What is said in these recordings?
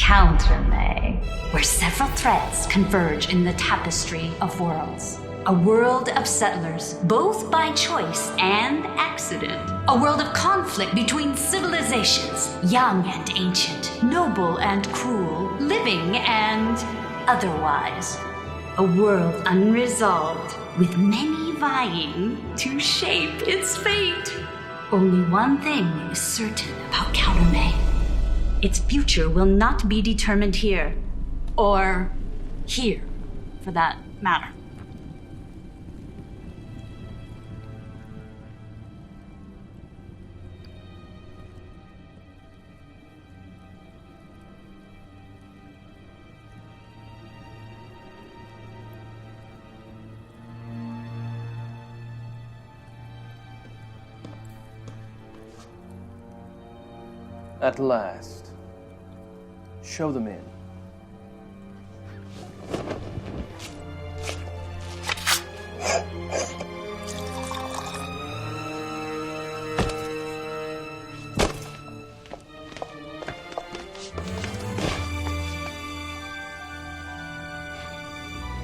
Countermay, where several threads converge in the tapestry of worlds. A world of settlers, both by choice and accident. A world of conflict between civilizations, young and ancient, noble and cruel, living and otherwise. A world unresolved, with many vying to shape its fate. Only one thing is certain about Countermay. Its future will not be determined here, or here, for that matter. At last. Show them in.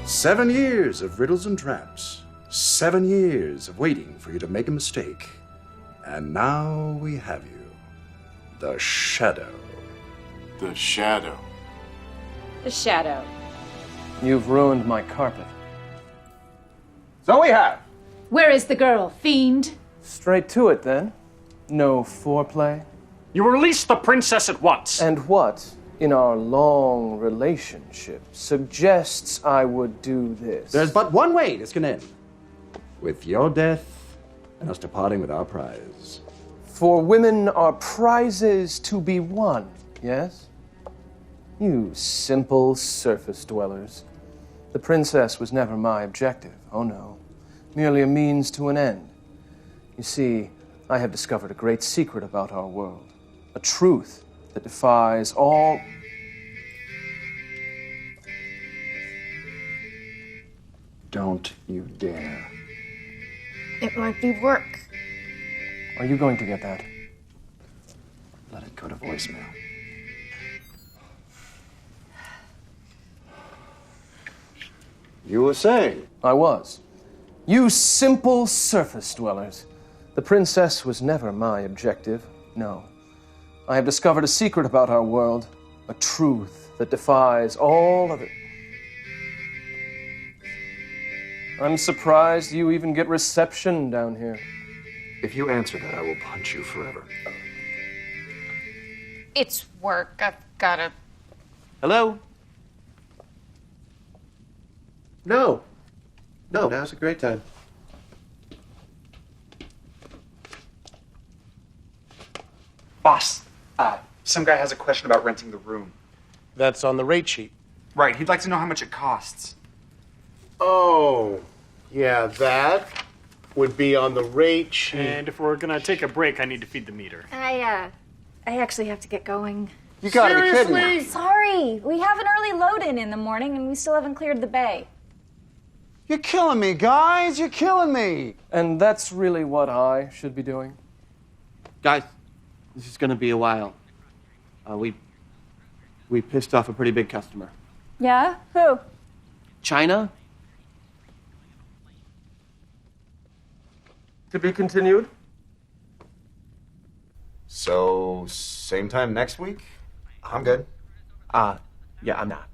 "7 years of riddles and traps. 7 years of waiting for you to make a mistake. And now we have you. The Shadow." The Shadow. The Shadow. You've ruined my carpet. So we have. Where is the girl, fiend? Straight to it, then. No foreplay. You release the princess at once. And what, in our long relationship, suggests I would do this? There's but one way this can end. With your death and us departing with our prize. For women are prizes to be won, yes? You simple surface dwellers. The princess was never my objective, oh no. Merely a means to an end. You see, I have discovered a great secret about our world. A truth that defies all... Don't you dare. It might be work. Are you going to get that? Let it go to voicemail. You were saying? I was. You simple surface dwellers. The princess was never my objective, no. I have discovered a secret about our world, a truth that defies all other... I'm surprised you even get reception down here. If you answer that, I will punch you forever. It's work. I've gotta... Hello? No, now's a great time. Boss, some guy has a question about renting the room. That's on the rate sheet. Right, he'd like to know how much it costs. Oh, yeah, that would be on the rate sheet. And if we're gonna take a break, I need to feed the meter. I actually have to get going. You gotta be kidding me. Seriously? Sorry, we have an early load-in in the morning and we still haven't cleared the bay. You're killing me, guys. You're killing me. And that's really what I should be doing. Guys, this is gonna be a while. We pissed off a pretty big customer. Yeah? Who? China? To be continued? So, same time next week? I'm good. Yeah, I'm not.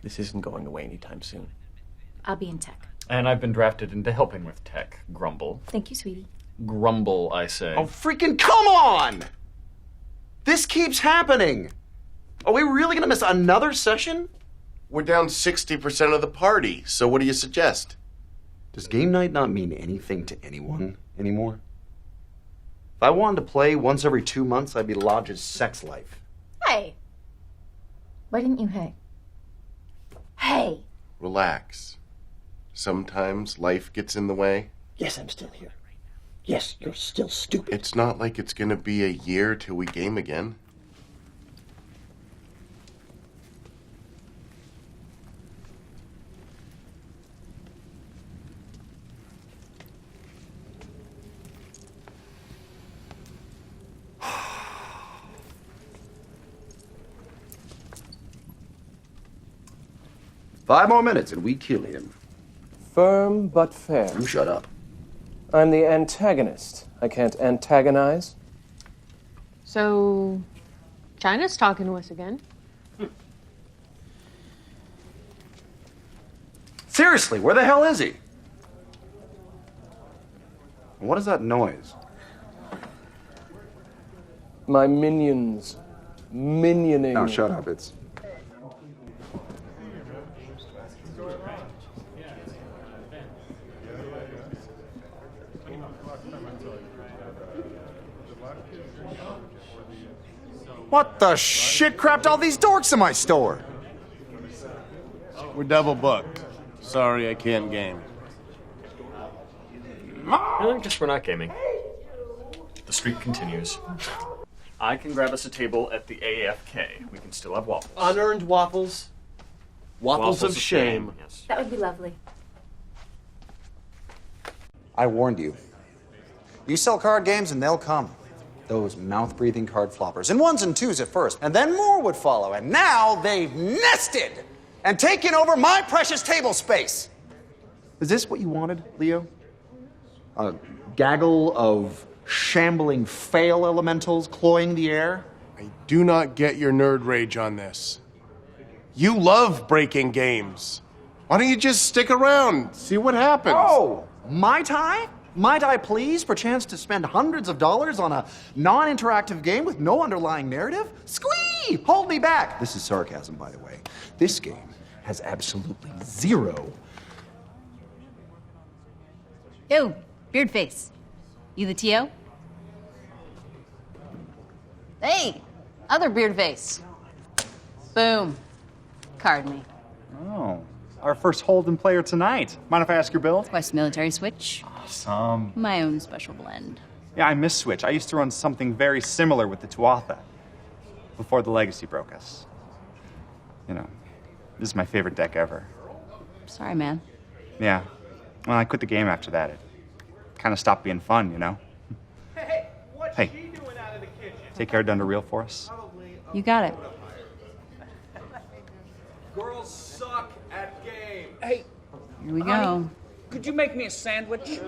This isn't going away anytime soon. I'll be in tech. And I've been drafted into helping with tech. Grumble. Thank you, sweetie. Grumble, I say. Oh, freaking come on! This keeps happening. Are we really gonna miss another session? We're down 60% of the party, so what do you suggest? Does game night not mean anything to anyone anymore? If I wanted to play once every 2 months, I'd be Lodge's sex life. Hey! Why didn't you hey? Hey! Relax. Sometimes life gets in the way. Yes, I'm still here. Yes, you're still stupid. It's not like it's gonna be a year till we game again. 5 more minutes and we kill him. Firm but fair. You shut up. I'm the antagonist. I can't antagonize. So, China's talking to us again. Seriously, where the hell is he? What is that noise? My minions. Minioning. No, shut up. It's... What the shit crapped all these dorks in my store? We're double booked. Sorry, I can't game. I guess we're not gaming. The streak continues. I can grab us a table at the AFK. We can still have waffles. Unearned waffles. Waffles of shame. Yes. That would be lovely. I warned you. You sell card games and they'll come. Those mouth-breathing card floppers. In 1s and 2s at first, and then more would follow. And now they've nested and taken over my precious table space. Is this what you wanted, Leo? A gaggle of shambling fail elementals cloying the air? I do not get your nerd rage on this. You love breaking games. Why don't you just stick around, see what happens? Oh, Mai Tai? Might I please, perchance to spend hundreds of dollars on a non-interactive game with no underlying narrative? Squee! Hold me back! This is sarcasm, by the way. This game has absolutely zero. Yo, beard face. You the TO? Hey, other beard face. Boom. Card me. Oh, our first Holden player tonight. Mind if I ask your build? Quest military switch. Awesome. My own special blend. Yeah, I miss Switch. I used to run something very similar with the Tuatha before the Legacy broke us. You know, this is my favorite deck ever. Sorry, man. Yeah. Well, I quit the game after that. It kind of stopped being fun, you know? Hey, what's Hey. she doing out of the kitchen? Take care done to real for us. You got it. Girls suck at games. Hey, Here we honey, go. could you make me a sandwich?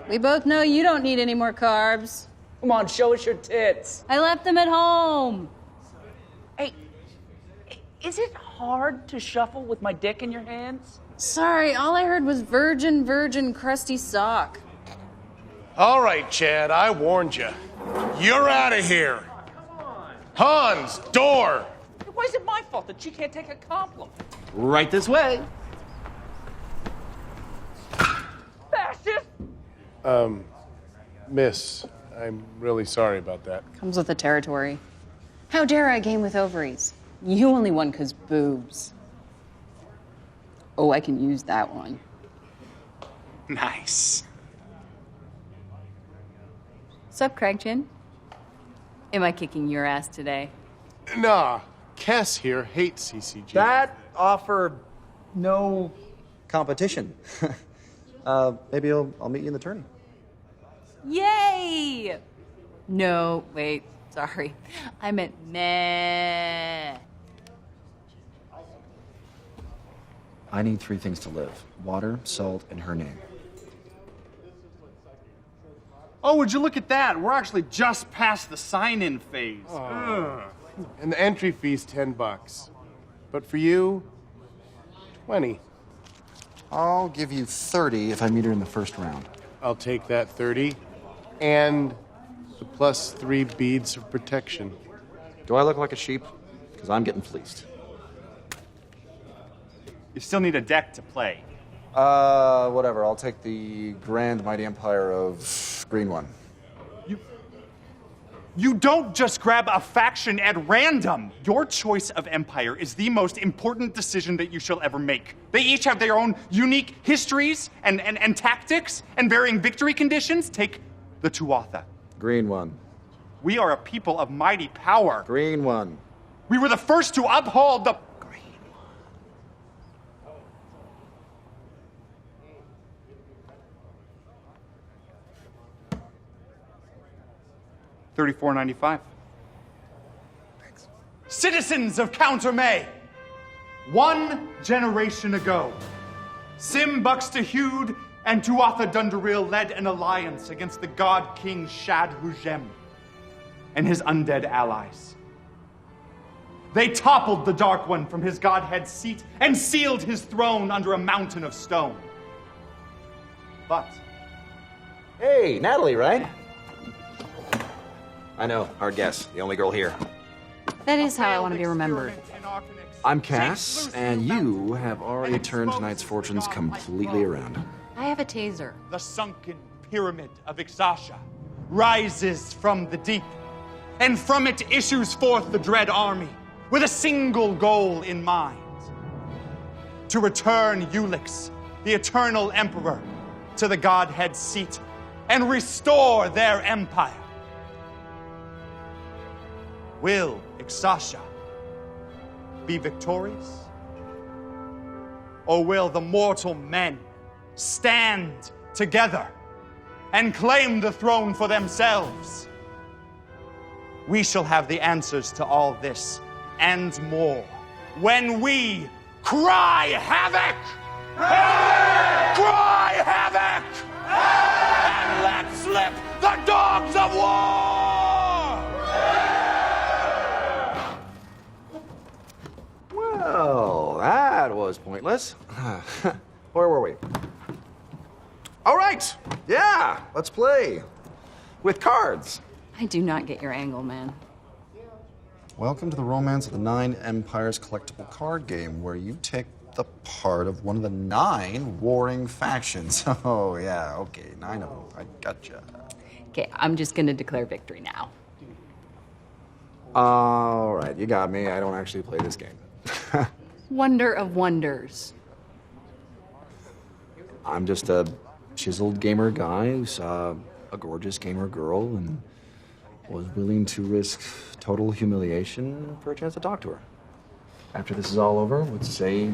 We both know you don't need any more carbs. Come on, show us your tits. I left them at home. Hey, is it hard to shuffle with my dick in your hands? Sorry, all I heard was virgin, crusty sock. All right, Chad, I warned you. You're out of here. Hans, door. Why is it my fault that she can't take a compliment? Right this way. Fascist! Miss, I'm really sorry about that. Comes with the territory. How dare I game with ovaries? You only won 'cause boobs. Oh, I can use that one. Nice. Sup, Craigchin? Am I kicking your ass today? Nah, Kess here hates CCG. That offer no competition. Maybe I'll meet you in the tourney. Yay! No, wait, sorry. I meant meh. I need 3 things to live. Water, salt, and her name. Oh, would you look at that? We're actually just past the sign-in phase. And the entry fee's $10. But for you, 20. I'll give you 30 if I meet her in the first round. I'll take that 30 and the +3 beads of protection. Do I look like a sheep? Because I'm getting fleeced. You still need a deck to play. Whatever. I'll take the Grand Mighty Empire of Green One. You don't just grab a faction at random. Your choice of empire is the most important decision that you shall ever make. They each have their own unique histories and tactics and varying victory conditions. Take the Tuatha. Green One. We are a people of mighty power. Green One. We were the first to uphold the... Green One. $34.95. Thanks. Citizens of Countermay, 1 generation ago, Sim Buxtehude and Tuatha Dunduril led an alliance against the god king Shad Hujem and his undead allies. They toppled the Dark One from his godhead seat and sealed his throne under a mountain of stone. But... Hey, Natalie, right? I know, hard guess. The only girl here. That is how I want to be remembered. I'm Cass, and you have already turned tonight's fortunes completely around. I have a taser. The sunken pyramid of Ixasha rises from the deep, and from it issues forth the dread army with a single goal in mind: to return Ulix, the eternal emperor, to the Godhead seat and restore their empire. Will Ixasha be victorious? Or will the mortal men stand together and claim the throne for themselves? We shall have the answers to all this and more when we cry havoc! Cry havoc! And let slip the dogs of war! Well, that was pointless. Where were we? All right. Yeah, let's play. With cards. I do not get your angle, man. Welcome to the Romance of the Nine Empires collectible card game, where you take the part of one of the 9 warring factions. Oh, yeah, okay, 9 of them. I gotcha. Okay, I'm just gonna declare victory now. All right, you got me. I don't actually play this game. Wonder of wonders. I'm just a chiseled gamer guy who saw a gorgeous gamer girl and was willing to risk total humiliation for a chance to talk to her. After this is all over, let's say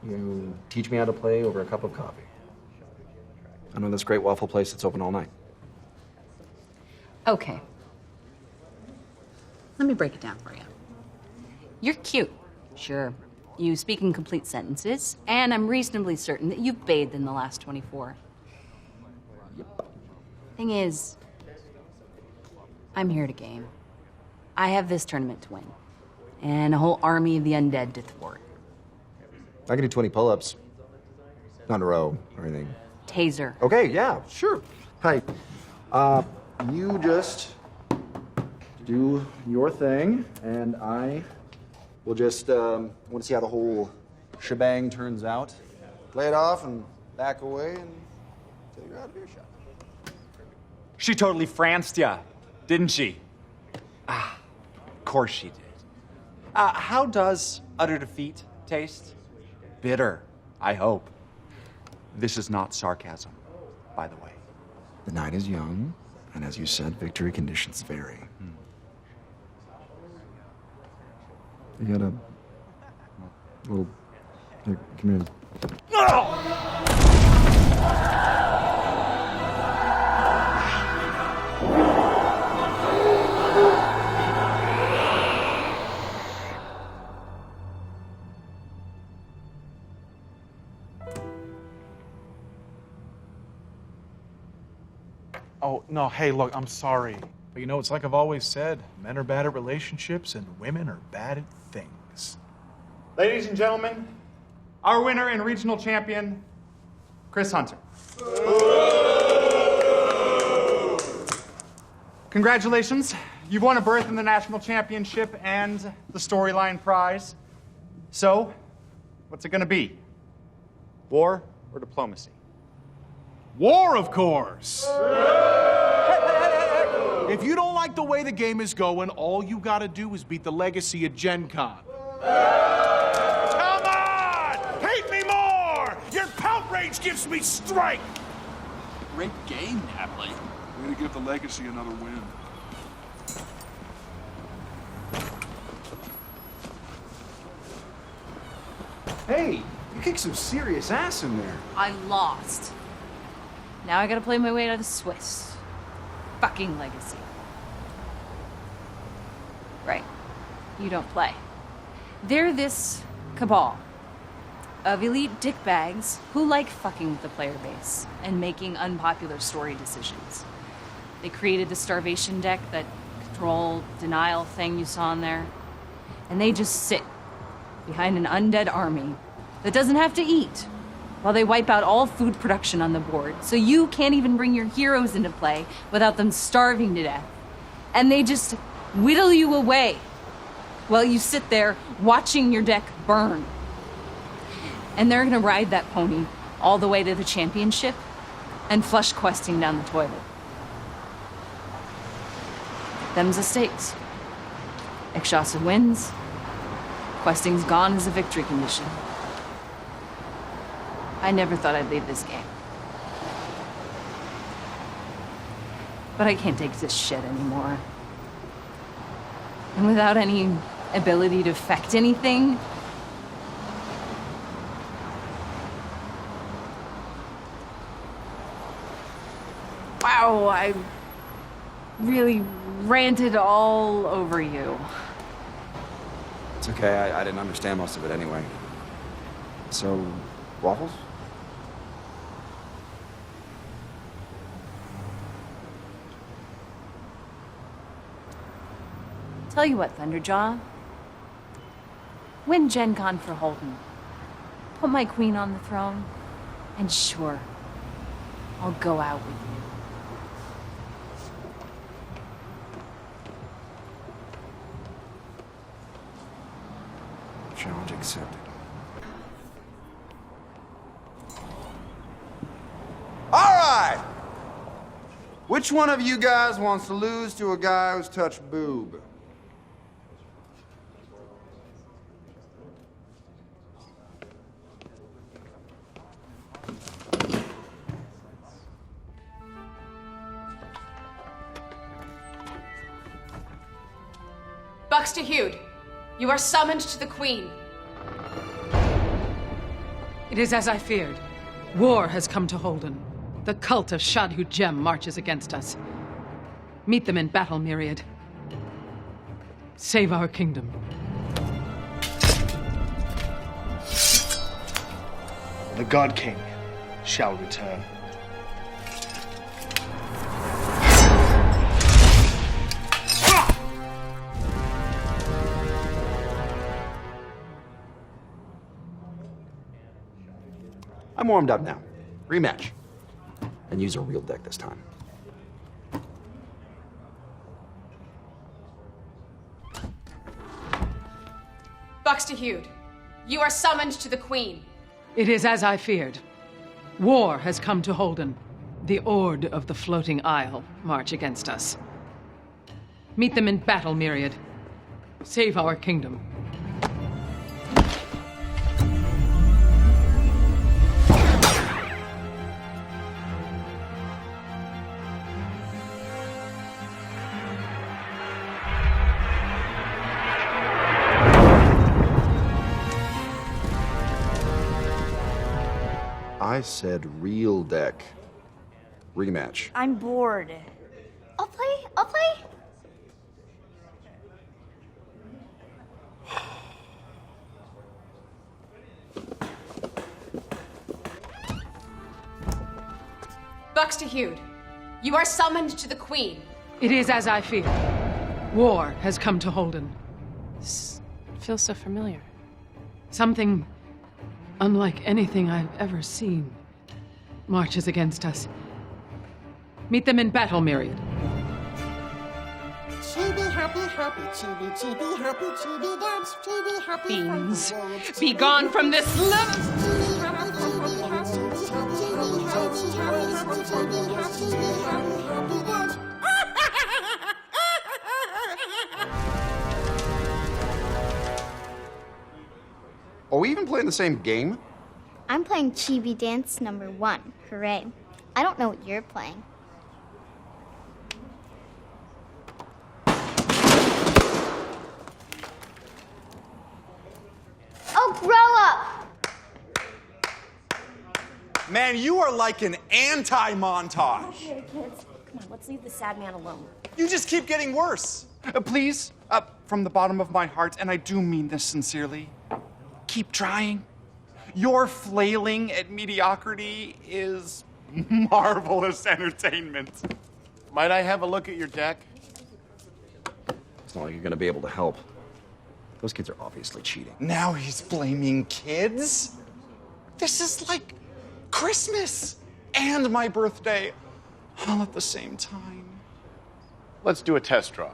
you teach me how to play over a cup of coffee. I know this great waffle place that's open all night. Okay. Let me break it down for you. You're cute, sure. You speak in complete sentences, and I'm reasonably certain that you've bathed in the last 24. Yep. Thing is, I'm here to game. I have this tournament to win, and a whole army of the undead to thwart. I can do 20 pull-ups. Not in a row or anything. Taser. Okay, yeah, sure. Hi. You just do your thing, and I will just want to see how the whole shebang turns out. Play it off and back away until you're out of earshot. She totally franced ya, didn't she? Ah, of course she did. How does utter defeat taste? Bitter, I hope. This is not sarcasm, by the way. The night is young, and as you said, victory conditions vary. You got a little... Here, come here. Oh, no, hey, look, I'm sorry. But you know, it's like I've always said, men are bad at relationships and women are bad at things. Ladies and gentlemen, our winner and regional champion, Chris Hunter. Congratulations. You've won a berth in the national championship and the storyline prize. So, what's it gonna be? War or diplomacy? War, of course! If you don't like the way the game is going, all you gotta do is beat the legacy at Gen Con. Come on! Hate me more! Your pout rage gives me strength! Great game, Natalie. Way to give the legacy another win. Hey, you kicked some serious ass in there. I lost. Now I gotta play my way out of the Swiss. Fucking legacy. Right. You don't play. They're this cabal. of elite dickbags who like fucking with the player base and making unpopular story decisions. They created the starvation deck, that control denial thing you saw in there, and they just sit behind an undead army that doesn't have to eat while they wipe out all food production on the board, so you can't even bring your heroes into play without them starving to death. And they just whittle you away while you sit there watching your deck burn. And they're gonna ride that pony all the way to the championship and flush questing down the toilet. Them's the stakes. Ikshasa wins. Questing's gone as a victory condition. I never thought I'd leave this game. But I can't take this shit anymore. And without any ability to affect anything, wow, I really ranted all over you. It's okay, I didn't understand most of it anyway. So, waffles? Tell you what, Thunderjaw. Win Gen Con for Holden. Put my queen on the throne. And sure, I'll go out with you. Challenge accepted. All right! Which one of you guys wants to lose to a guy who's touched boob? Buxter Hewed, you are summoned to the Queen. It is as I feared. War has come to Holden. The cult of Shadhu Gem marches against us. Meet them in battle, Myriad. Save our kingdom. The God King shall return. I'm warmed up now. Rematch. And use a real deck this time. Buxter Hewed, you are summoned to the Queen. It is as I feared. War has come to Holden. The Ord of the Floating Isle march against us. Meet them in battle, Myriad. Save our kingdom. I said real deck. Rematch. I'm bored. I'll play. Buxter Hewed, you are summoned to the Queen. It is as I feared. War has come to Holden. This feels so familiar. Something unlike anything I've ever seen marches against us. Meet them in battle, Myriad. Fiends, be gone from this Are we even playing the same game? I'm playing Chibi Dance number 1. Hooray. I don't know what you're playing. Oh, grow up! Man, you are like an anti-montage. Okay, kids. Come on, let's leave the sad man alone. You just keep getting worse. Please, from the bottom of my heart, and I do mean this sincerely, keep trying. Your flailing at mediocrity is marvelous entertainment. Might I have a look at your deck? It's not like you're gonna be able to help. Those kids are obviously cheating. Now he's blaming kids? This is like Christmas and my birthday all at the same time. Let's do a test draw.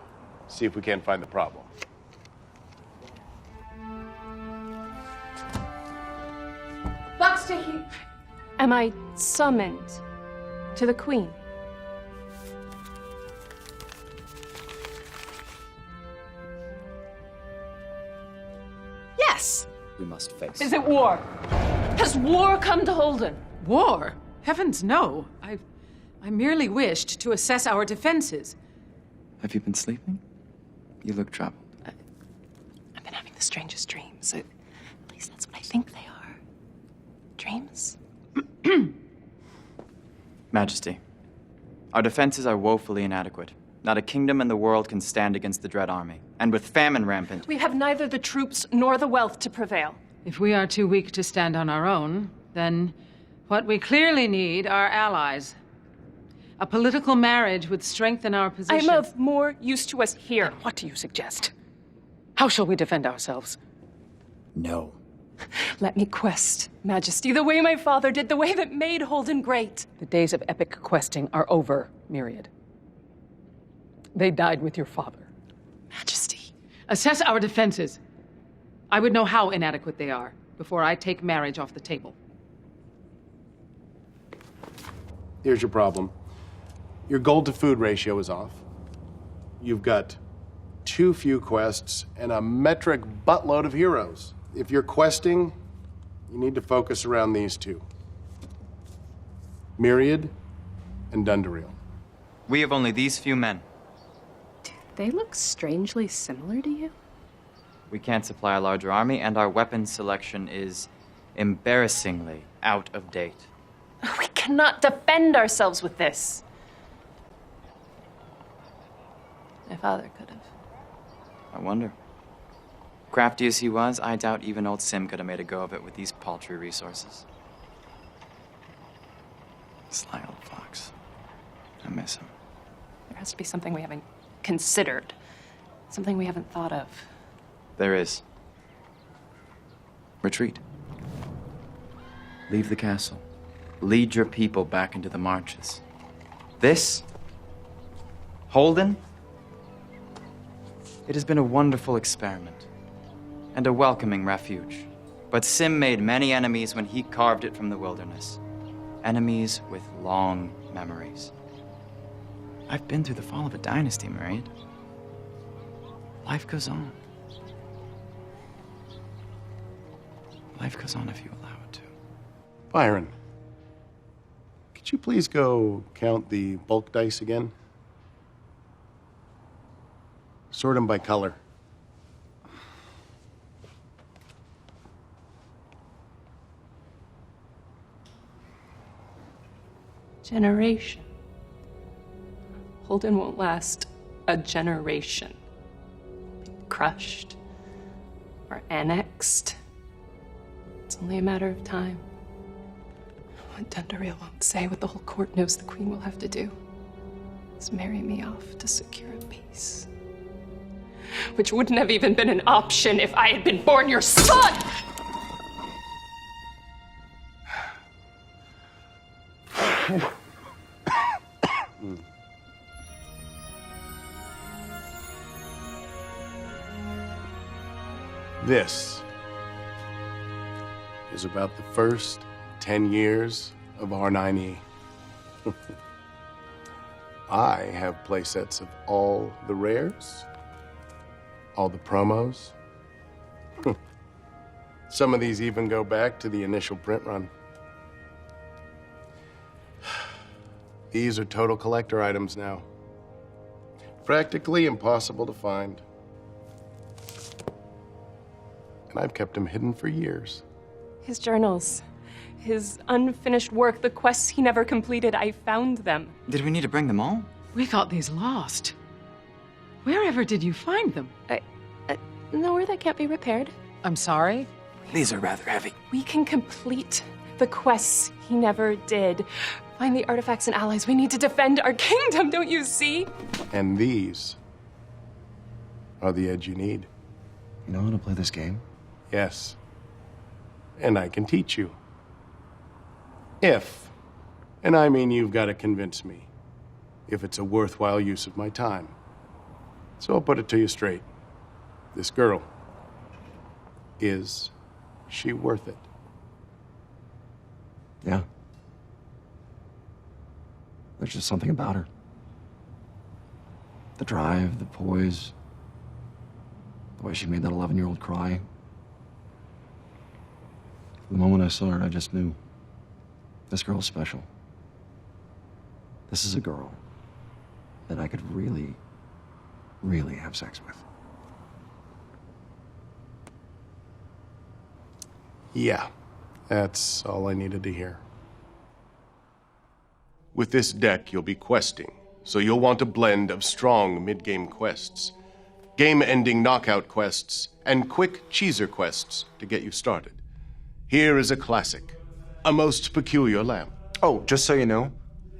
See if we can't find the problem. Bucks to Hugh. Am I summoned to the Queen? Yes. We must face. Is it war? Has war come to Holden? War? Heavens, no. I merely wished to assess our defenses. Have you been sleeping? You look troubled. I've been having the strangest dreams. At least that's what I think they are. Dreams? Majesty, our defenses are woefully inadequate. Not a kingdom in the world can stand against the Dread Army. And with famine rampant... We have neither the troops nor the wealth to prevail. If we are too weak to stand on our own, then what we clearly need are allies. A political marriage would strengthen our position. I'm of more use to us here. What do you suggest? How shall we defend ourselves? No. Let me quest, Majesty, the way my father did, the way that made Holden great. The days of epic questing are over, Myriad. They died with your father. Majesty. Assess our defenses. I would know how inadequate they are before I take marriage off the table. Here's your problem. Your gold to food ratio is off. You've got too few quests and a metric buttload of heroes. If you're questing, you need to focus around these two. Myriad and Dundariel. We have only these few men. They look strangely similar to you. We can't supply a larger army, and our weapons selection is embarrassingly out of date. We cannot defend ourselves with this. My father could have. I wonder. Crafty as he was, I doubt even old Sim could have made a go of it with these paltry resources. Sly old fox. I miss him. There has to be something we haven't considered. Something we haven't thought of. There is. Retreat. Leave the castle. Lead your people back into the marches. This, Holden, it has been a wonderful experiment and a welcoming refuge. But Sim made many enemies when he carved it from the wilderness. Enemies with long memories. I've been through the fall of a dynasty, Myriad. Life goes on. Life goes on if you allow it to. Byron, could you please go count the bulk dice again? Sort them by color. Generation. Holden won't last a generation. Crushed or annexed. It's only a matter of time. What Dundariel won't say, what the whole court knows the Queen will have to do, is marry me off to secure a peace. Which wouldn't have even been an option if I had been born your son! This is about the first 10 years of R9E. I have playsets of all the rares, all the promos. Some of these even go back to the initial print run. These are total collector items now. Practically impossible to find. And I've kept them hidden for years. His journals, his unfinished work, the quests he never completed, I found them. Did we need to bring them all? We thought these lost. Wherever did you find them? Nowhere that can't be repaired. I'm sorry? These are rather heavy. We can complete the quests he never did. Find the artifacts and allies we need to defend our kingdom, don't you see? And these are the edge you need. You know how to play this game? Yes. And I can teach you. If, and I mean you've got to convince me, if it's a worthwhile use of my time. So I'll put it to you straight. This girl, is she worth it? Yeah. There's just something about her. The drive, the poise, the way she made that 11-year-old cry. The moment I saw her, I just knew this girl's special. This is a girl that I could really, really have sex with. Yeah, that's all I needed to hear. With this deck, you'll be questing, so you'll want a blend of strong mid-game quests, game-ending knockout quests, and quick cheeser quests to get you started. Here is a classic, a most peculiar lamp. Oh, just so you know,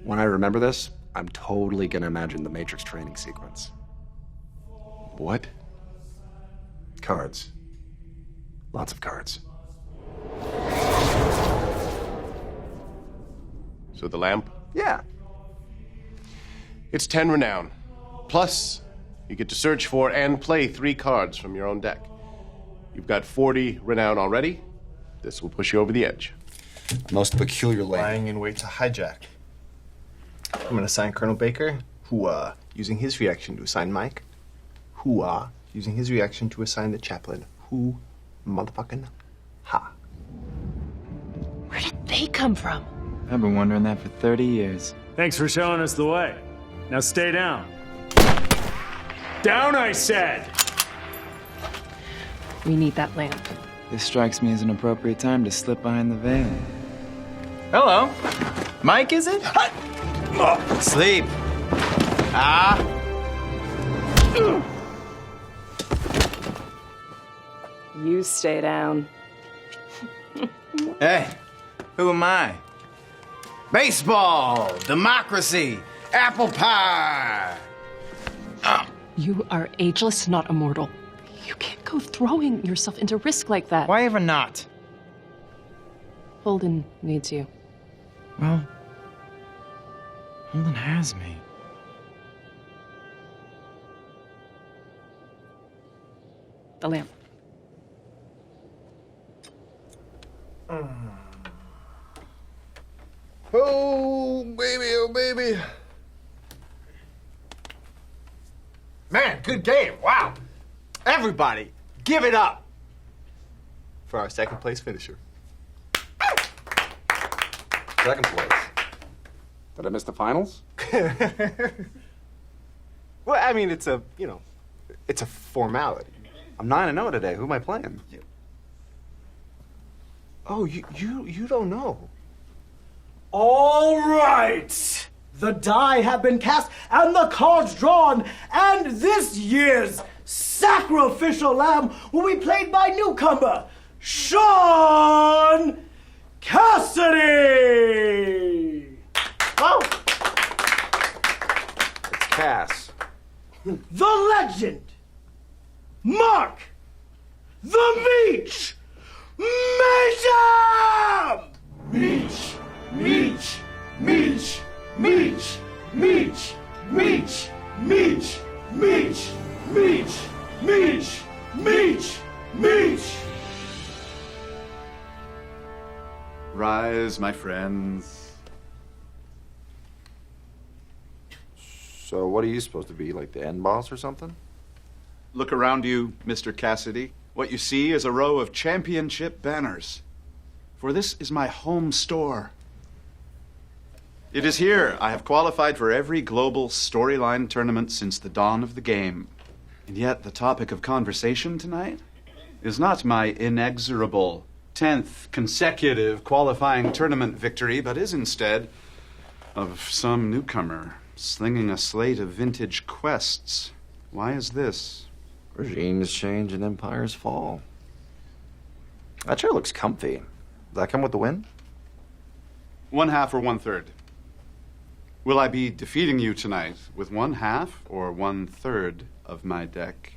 when I remember this, I'm totally gonna imagine the Matrix training sequence. What? Cards. Lots of cards. So the lamp? Yeah. It's 10 renown. Plus, you get to search for and play 3 cards from your own deck. You've got 40 renown already. This will push you over the edge. Most peculiar lamp. Lying in wait to hijack. I'm gonna assign Colonel Baker, who, using his reaction to assign Mike, who, using his reaction to assign the chaplain, who, motherfucking, ha. Where did they come from? I've been wondering that for 30 years. Thanks for showing us the way. Now stay down. Down, I said! We need that lamp. This strikes me as an appropriate time to slip behind the veil. Hello. Mike, is it? Sleep. Ah. You stay down. Hey, who am I? Baseball, democracy, apple pie. You are ageless, not immortal. You can't go throwing yourself into risk like that. Why ever not? Holden needs you. Well, Holden has me. The lamp. Oh, baby, oh, baby. Man, good game. Wow. Everybody, give it up for our second place finisher. Second place. Did I miss the finals? Well, I mean, it's a, it's a formality. I'm 9-0 today. Who am I playing? Oh, you don't know. All right! The die have been cast and the cards drawn, and this year's sacrificial lamb will be played by newcomer Sean Cassidy! Oh! It's Cass. The legend, Mark, the Meech, Meacham! Meech, Meech, Meech, Meech, Meech, Meech, Meech, Meech, Meech, Meech, Meech, Meech. Rise, my friends. So what are you supposed to be, like the end boss or something? Look around you, Mr. Cassidy. What you see is a row of championship banners. For this is my home store. It is here I have qualified for every global storyline tournament since the dawn of the game. And yet the topic of conversation tonight is not my inexorable 10th consecutive qualifying tournament victory, but is instead of some newcomer slinging a slate of vintage quests. Why is this? Regimes change and empires fall. That chair looks comfy. Does that come with the win? 1/2 or 1/3? Will I be defeating you tonight with 1/2 or 1/3 of my deck?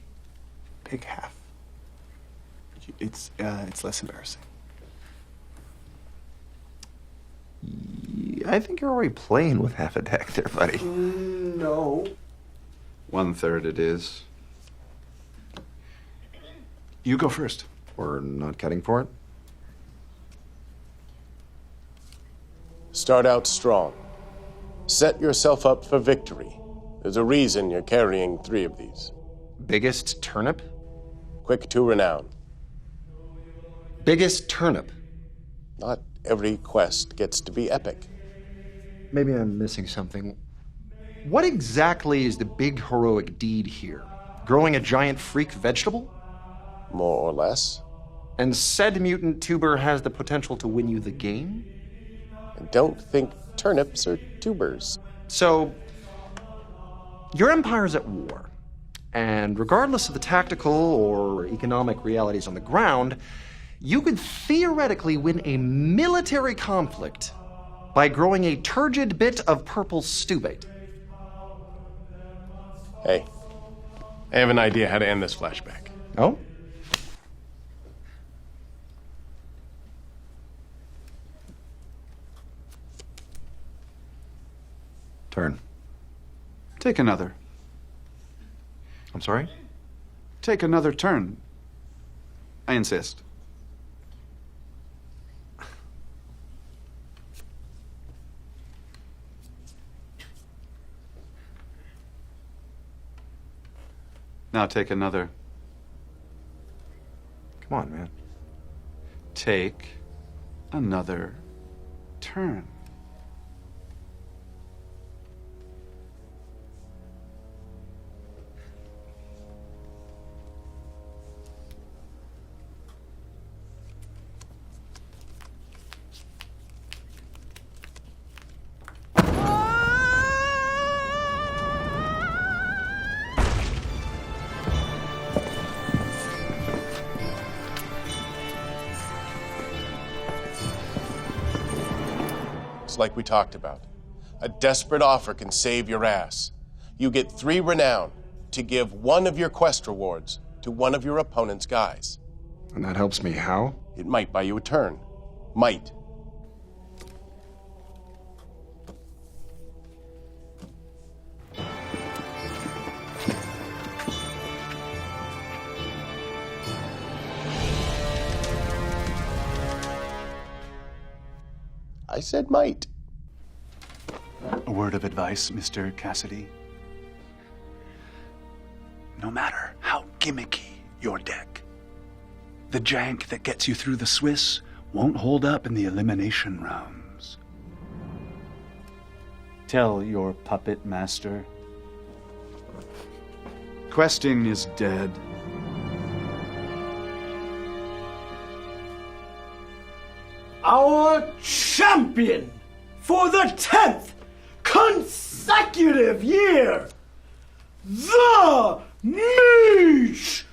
Pick half. It's less embarrassing. I think you're already playing with half a deck there, buddy. No. 1/3 it is. You go first. We're not cutting for it? Start out strong. Set yourself up for victory. There's a reason you're carrying 3 of these. Biggest turnip? Quick to renown. Biggest turnip? Not every quest gets to be epic. Maybe I'm missing something. What exactly is the big heroic deed here? Growing a giant freak vegetable? More or less. And said mutant tuber has the potential to win you the game? And don't think turnips are tubers. So, your empire's at war. And regardless of the tactical or economic realities on the ground, you could theoretically win a military conflict by growing a turgid bit of purple stewbait. Hey, I have an idea how to end this flashback. Oh? Turn. Take another. I'm sorry? Take another turn. I insist. Now take another. Come on, man. Take another turn. Like we talked about. A desperate offer can save your ass. You get 3 renown to give 1 of your quest rewards to one of your opponent's guys. And that helps me how? It might buy you a turn. Might. I said might. A word of advice, Mr. Cassidy. No matter how gimmicky your deck, the jank that gets you through the Swiss won't hold up in the elimination rounds. Tell your puppet master. Questing is dead. Our champion for the 10th consecutive year, the Meech!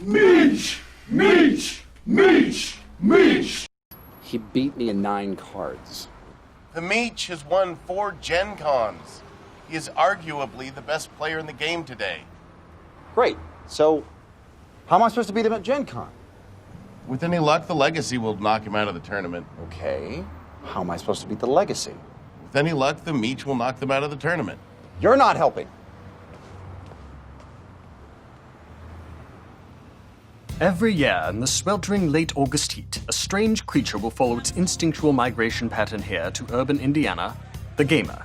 Meech! Meech! Meech! Meech! He beat me in 9 cards. The Meech has won 4 Gen Cons. He is arguably the best player in the game today. Great. So, how am I supposed to beat him at Gen Con? With any luck, the Legacy will knock him out of the tournament. Okay. How am I supposed to beat the Legacy? With any luck, the Meech will knock them out of the tournament. You're not helping. Every year in the sweltering late August heat, a strange creature will follow its instinctual migration pattern here to urban Indiana, the gamer.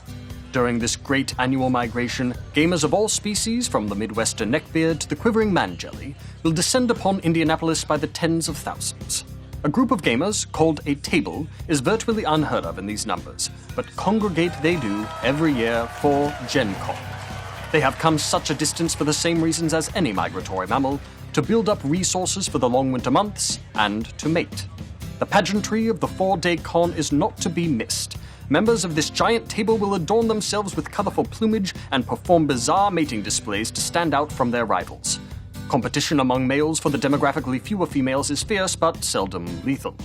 During this great annual migration, gamers of all species, from the Midwestern neckbeard to the quivering man jelly, will descend upon Indianapolis by the tens of thousands. A group of gamers, called a table, is virtually unheard of in these numbers, but congregate they do every year for Gen Con. They have come such a distance for the same reasons as any migratory mammal, to build up resources for the long winter months and to mate. The pageantry of the 4-day con is not to be missed. Members of this giant table will adorn themselves with colorful plumage and perform bizarre mating displays to stand out from their rivals. Competition among males for the demographically fewer females is fierce but seldom lethal.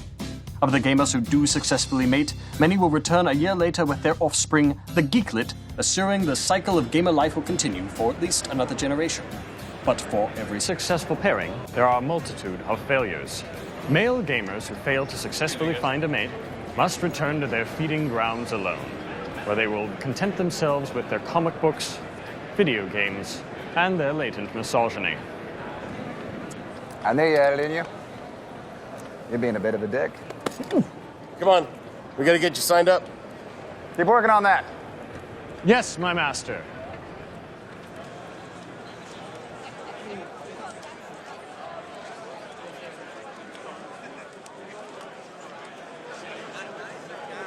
Of the gamers who do successfully mate, many will return a year later with their offspring, the geeklet, assuring the cycle of gamer life will continue for at least another generation. But for every successful pairing, there are a multitude of failures. Male gamers who fail to successfully find a mate must return to their feeding grounds alone, where they will content themselves with their comic books, video games, and their latent misogyny. I knew you had it in you. You're being a bit of a dick. Come on, we gotta get you signed up. Keep working on that. Yes, my master.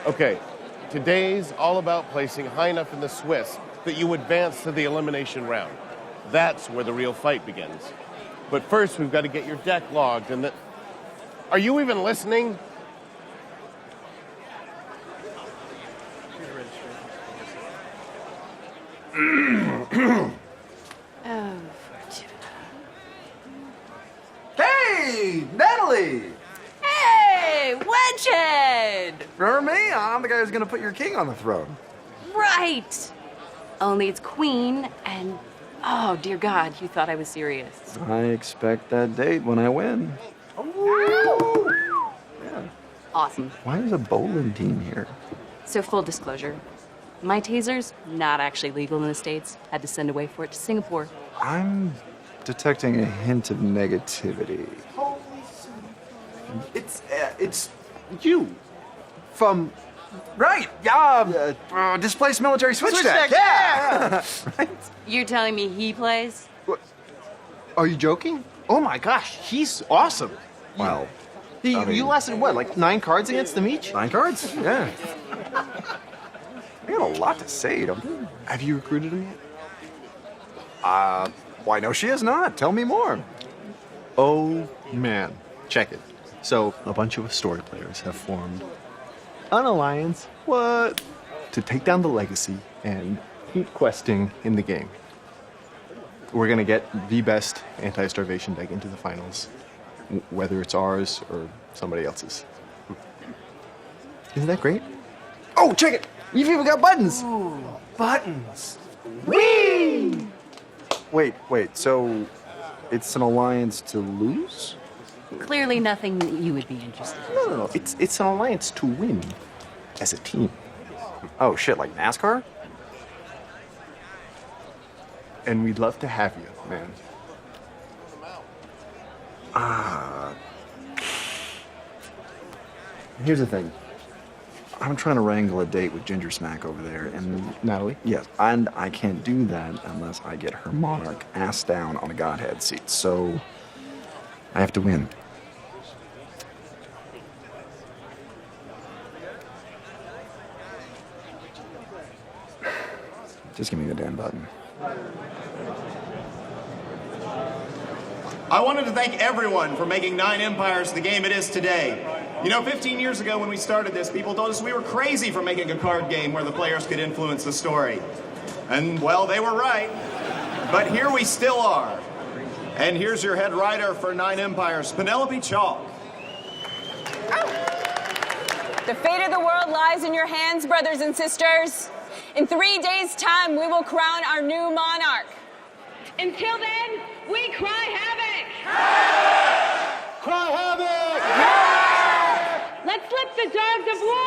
Okay, today's all about placing high enough in the Swiss that you advance to the elimination round. That's where the real fight begins. But first, we've got to get your deck logged and Are you even listening? Hey, Natalie! Hey, Wedgehead! Remember me? I'm the guy who's gonna put your king on the throne. Right! Only it's Queen, and oh, dear God, you thought I was serious. I expect that date when I win. Yeah. Awesome. Why is a bowling team here? So, full disclosure, my taser's not actually legal in the States. Had to send away for it to Singapore. I'm detecting a hint of negativity. It's you. From, right, displaced military switch deck. Yeah! Right? You're telling me he plays? Are you joking? Oh my gosh, he's awesome. Well, you lasted what, like 9 cards against them each? 9 cards? Yeah. I got a lot to say, don't you? Have you recruited him yet? Why, no, she is not. Tell me more. Oh man, check it. So a bunch of story players have formed an alliance. What? To take down the legacy and keep questing in the game. We're gonna get the best anti-starvation deck into the finals, whether it's ours or somebody else's. Isn't that great? Oh, check it. You've even got buttons. Ooh, buttons. Whee! Wait, so it's an alliance to lose? Clearly nothing that you would be interested in. No. It's an alliance to win as a team. Oh, shit, like NASCAR? And we'd love to have you, man. Here's the thing. I'm trying to wrangle a date with Ginger Smack over there, and... Natalie? Yes, and I can't do that unless I get her monarch ass down on a godhead seat, so... I have to win. Just give me the damn button. I wanted to thank everyone for making 9 Empires the game it is today. You know, 15 years ago when we started this, people told us we were crazy for making a card game where the players could influence the story. And, well, they were right. But here we still are. And here's your head writer for 9 Empires, Penelope Chalk. The fate of the world lies in your hands, brothers and sisters. In 3 days' time, we will crown our new monarch. Until then, we cry havoc! Cry havoc! Let's lick the dogs of war!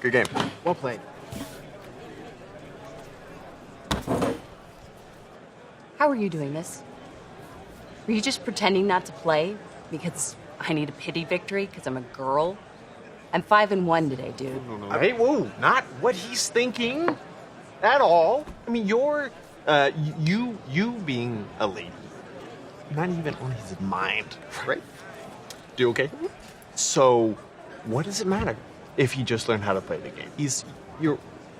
Good game. Well played. How are you doing this? Were you just pretending not to play because I need a pity victory because I'm a girl? I'm 5-1 today, dude. Hey, whoa, not what he's thinking at all. I mean, you're, you being a lady, not even on his mind, right? Do okay? So, what does it matter if he just learned how to play the game?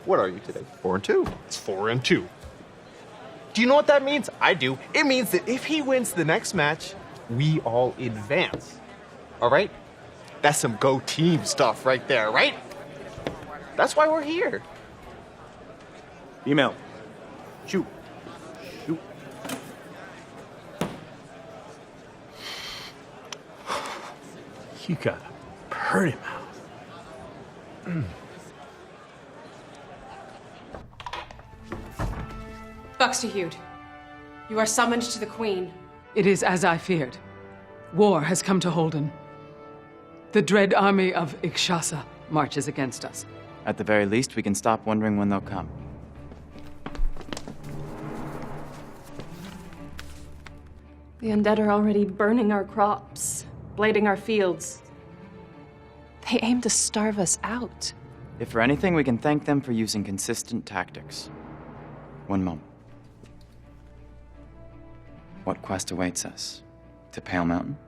What are you today? 4-2. It's 4-2. Do you know what that means? I do. It means that if he wins the next match, we all advance. All right? That's some go team stuff right there, right? That's why we're here. Email. Shoot. Shoot. You got a pretty mouth. Buxtehude, you are summoned to the Queen. It is as I feared. War has come to Holden. The dread army of Ikshasa marches against us. At the very least, we can stop wondering when they'll come. The undead are already burning our crops, blading our fields. They aim to starve us out. If for anything, we can thank them for using consistent tactics. One moment. What quest awaits us? To Pale Mountain?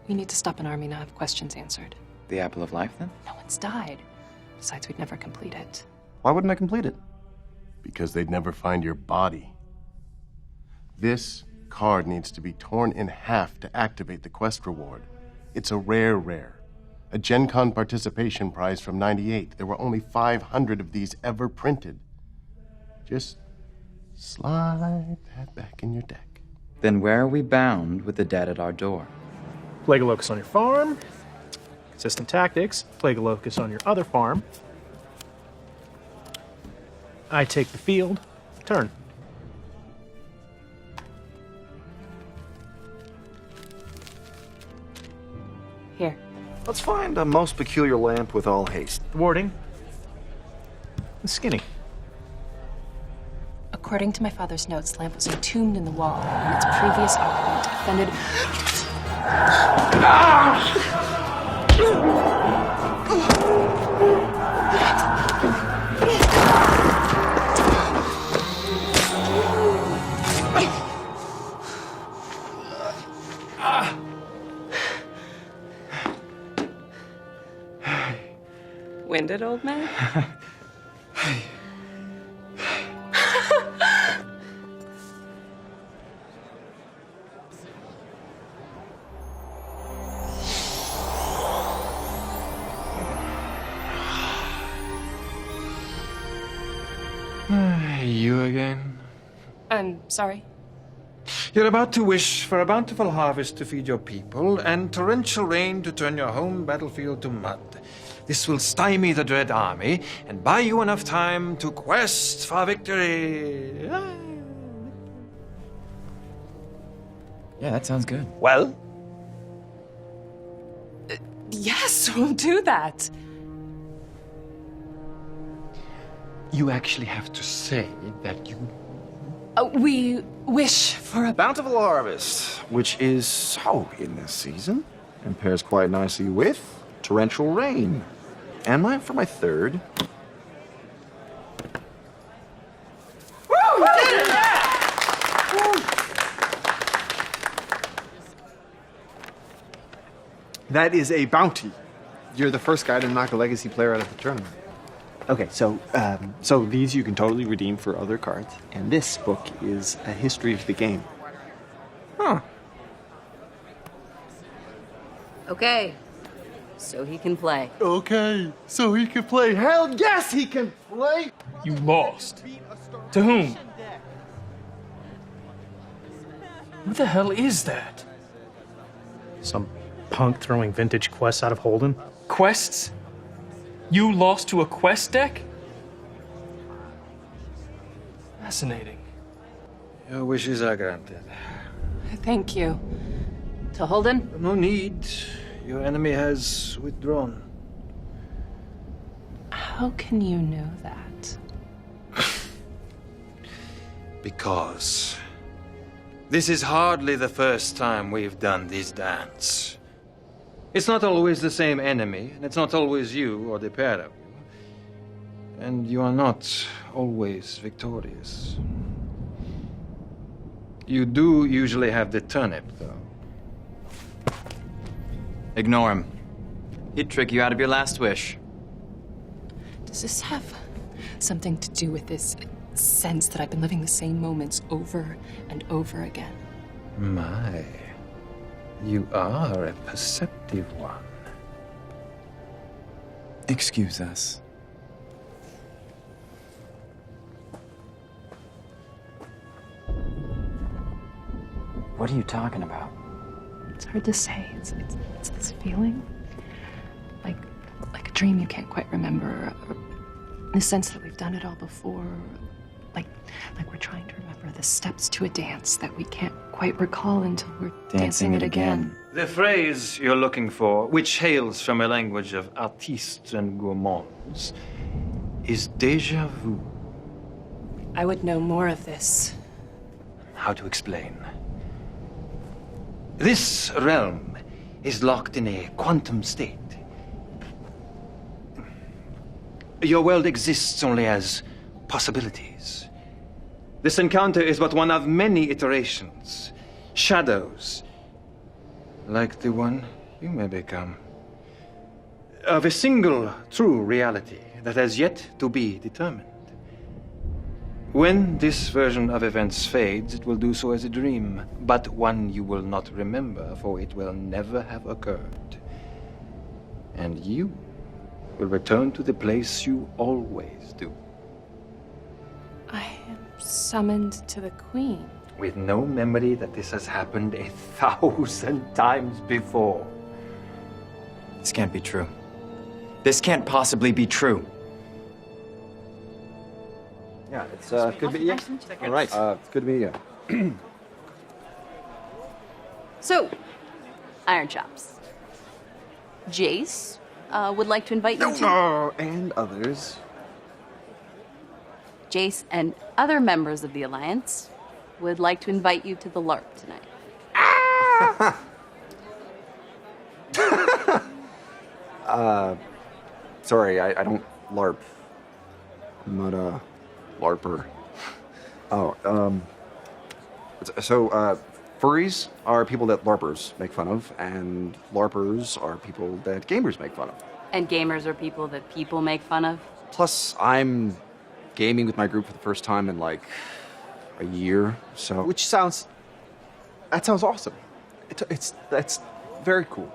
We need to stop an army, not have questions answered. The Apple of Life, then? No one's died. Besides, we'd never complete it. Why wouldn't I complete it? Because they'd never find your body. This card needs to be torn in half to activate the quest reward. It's a rare. A Gen Con participation prize from '98. There were only 500 of these ever printed. Just slide that back in your deck. Then where are we bound with the dead at our door? Plague a Locust on your farm. Consistent tactics. Plague a Locust on your other farm. I take the field. Turn. Here. Let's find a most peculiar lamp with all haste. Warding. Skinny. According to my father's notes, the lamp was entombed in the wall, and its previous occupant offended. Winded, old man? You again? I'm sorry. You're about to wish for a bountiful harvest to feed your people and torrential rain to turn your home battlefield to mud. This will stymie the dread army and buy you enough time to quest for victory. Yeah, that sounds good. Well? Yes, we'll do that. You actually have to say that you... We wish for a bountiful harvest, which is so in this season and pairs quite nicely with torrential rain. And for my third. Woo! That is a bounty. You're the first guy to knock a legacy player out of the tournament. Okay, so these you can totally redeem for other cards, and this book is a history of the game. Huh. Okay, so he can play. Okay, so he can play. Hell yes, he can play. You lost. To whom? Who the hell is that? Some punk throwing vintage quests out of Holden? Quests? You lost to a quest deck? Fascinating. Your wishes are granted. Thank you. To Holden? No need. Your enemy has withdrawn. How can you know that? Because this is hardly the first time we've done this dance. It's not always the same enemy, and it's not always you or the pair of you. And you are not always victorious. You do usually have the turnip, though. Ignore him. He'd trick you out of your last wish. Does this have something to do with this sense that I've been living the same moments over and over again. My, you are a perceptive one. Excuse us. What are you talking about? It's hard to say. It's this feeling, like a dream you can't quite remember, or the sense that we've done it all before, like we're trying to remember the steps to a dance that we can't quite recall until we're dancing it again. The phrase you're looking for, which hails from a language of artistes and gourmands, is déjà vu. I would know more of this. How to explain? This realm is locked in a quantum state. Your world exists only as possibilities. This encounter is but one of many iterations, shadows, like the one you may become, of a single true reality that has yet to be determined. When this version of events fades, it will do so as a dream, but one you will not remember, for it will never have occurred. And you will return to the place you always do. I am summoned to the Queen. With no memory that this has happened 1,000 times before. This can't be true. This can't possibly be true. Yeah, it's good to meet you. All right, it's good to meet you. So, Iron Chops. Jace would like to invite you to... and others. Jace and other members of the Alliance would like to invite you to the LARP tonight. Sorry, I don't LARP. I'm not a LARPer. Furries are people that LARPers make fun of, and LARPers are people that gamers make fun of. And gamers are people that people make fun of. Plus, I'm gaming with my group for the first time in like a year, so. That sounds awesome. That's very cool.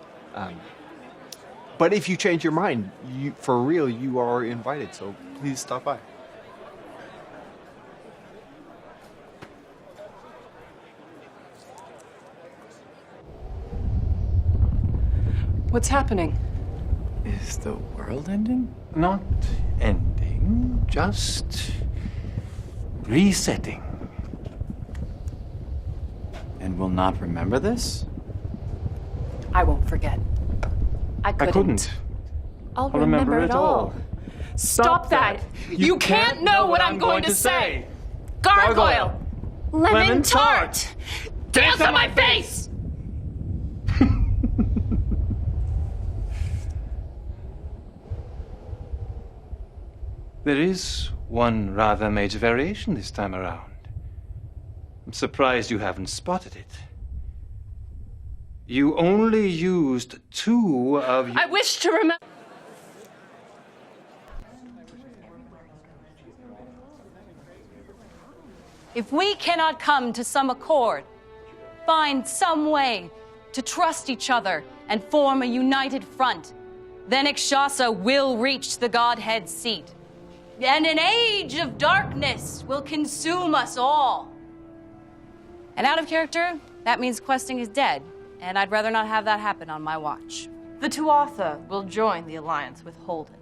But if you change your mind, for real, you are invited, so please stop by. What's happening? Is the world ending? Not ending, just resetting. And will not remember this? I won't forget. I couldn't. I'll remember it all. Stop that! You can't know what I'm going to say! Gargoyle! Lemon tart! Dance on my face! There is one rather major variation this time around. I'm surprised you haven't spotted it. You only used 2 of your... I wish to remember... If we cannot come to some accord, find some way to trust each other and form a united front, then Ikshasa will reach the Godhead seat. And an age of darkness will consume us all. And out of character, that means questing is dead, and I'd rather not have that happen on my watch. The Tuatha will join the alliance with Holden.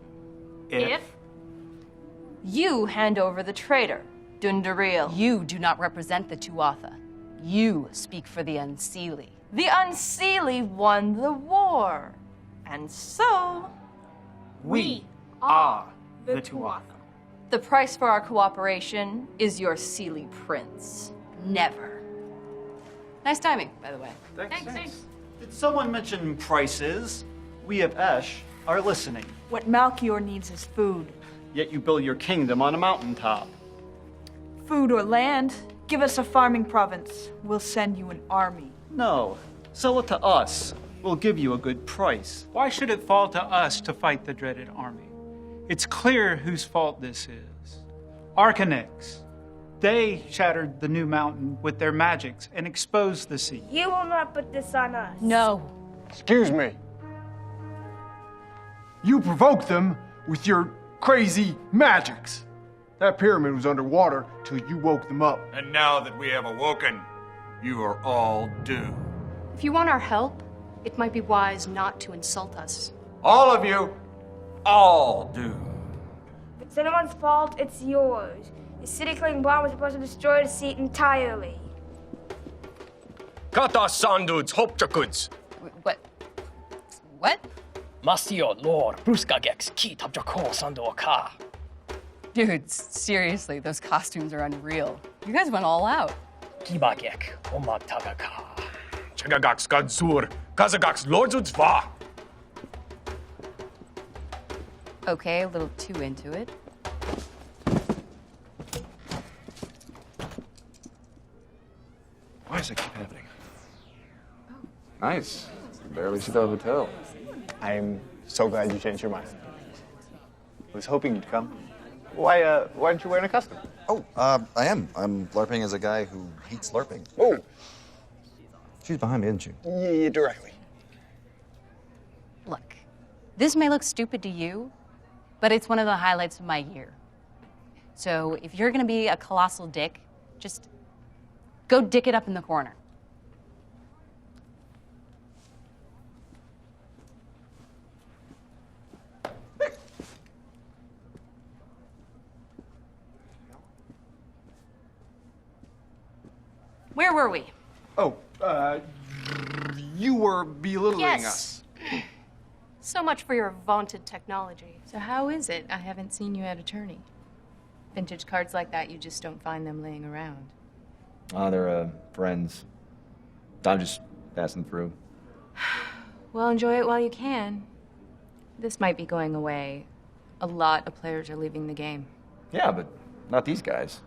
If you hand over the traitor, Dundariel. You do not represent the Tuatha. You speak for the Unseelie. The Unseelie won the war. And so... We are the Tuatha. The price for our cooperation is your Seelie prince. Never. Nice timing, by the way. Thanks. Did someone mention prices? We of Esh are listening. What Malchior needs is food. Yet you build your kingdom on a mountaintop. Food or land. Give us a farming province. We'll send you an army. No. Sell it to us. We'll give you a good price. Why should it fall to us to fight the dreaded army? It's clear whose fault this is. Arcanix, They shattered the new mountain with their magics and exposed the sea. You will not put this on us. No. Excuse me. You provoked them with your crazy magics. That pyramid was underwater till you woke them up. And now that we have awoken, you are all doomed. If you want our help, it might be wise not to insult us. All of you, all doomed. If it's anyone's fault, it's yours. The city-killing bomb was supposed to destroy the seat entirely. Kata sanduds hopchakuds. What? Mastio lord bruskagex ki tabjako sandu ka. Dudes, seriously, those costumes are unreal. You guys went all out. Kibagek omatagaka. Chagagax gadsur. Kazagax lordsuds va. Okay, a little too into it. Why does that keep happening? Nice. Barely see the hotel. I'm so glad you changed your mind. I was hoping you'd come. Why aren't you wearing a custom? Oh, I am. I'm LARPing as a guy who hates LARPing. Oh. She's behind me, isn't she? Yeah, directly. Look, this may look stupid to you, but it's one of the highlights of my year. So if you're gonna be a colossal dick, just go dick it up in the corner. Where were we? Oh, you were belittling Yes. us. So much for your vaunted technology. So how is it I haven't seen you at a tourney? Vintage cards like that, you just don't find them laying around. They're, friends. I'm just passing through. Well, enjoy it while you can. This might be going away. A lot of players are leaving the game. Yeah, but not these guys.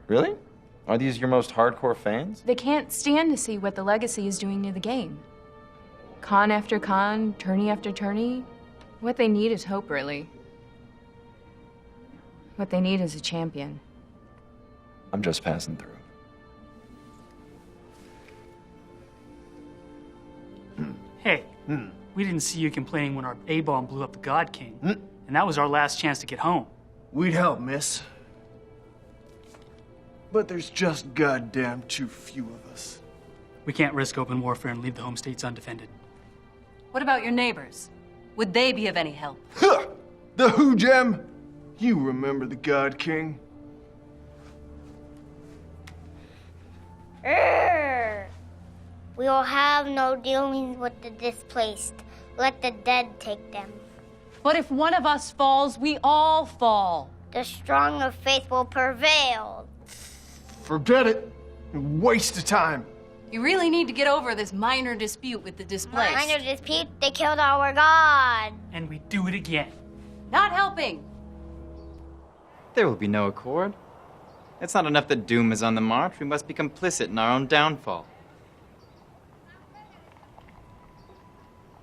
Really? Are these your most hardcore fans? They can't stand to see what the legacy is doing to the game. Con after con, tourney after tourney. What they need is hope, really. What they need is a champion. I'm just passing through. Hey, we didn't see you complaining when our A-bomb blew up the God King. And that was our last chance to get home. We'd help, miss. But there's just goddamn too few of us. We can't risk open warfare and leave the home states undefended. What about your neighbors? Would they be of any help? Huh! The Who Gem? You remember the God King? We will have no dealings with the displaced. Let the dead take them. But if one of us falls, we all fall. The strong of faith will prevail. Forget it. Waste of time. You really need to get over this minor dispute with the displaced. Minor dispute, they killed our god. And we do it again. Not helping. There will be no accord. It's not enough that doom is on the march. We must be complicit in our own downfall.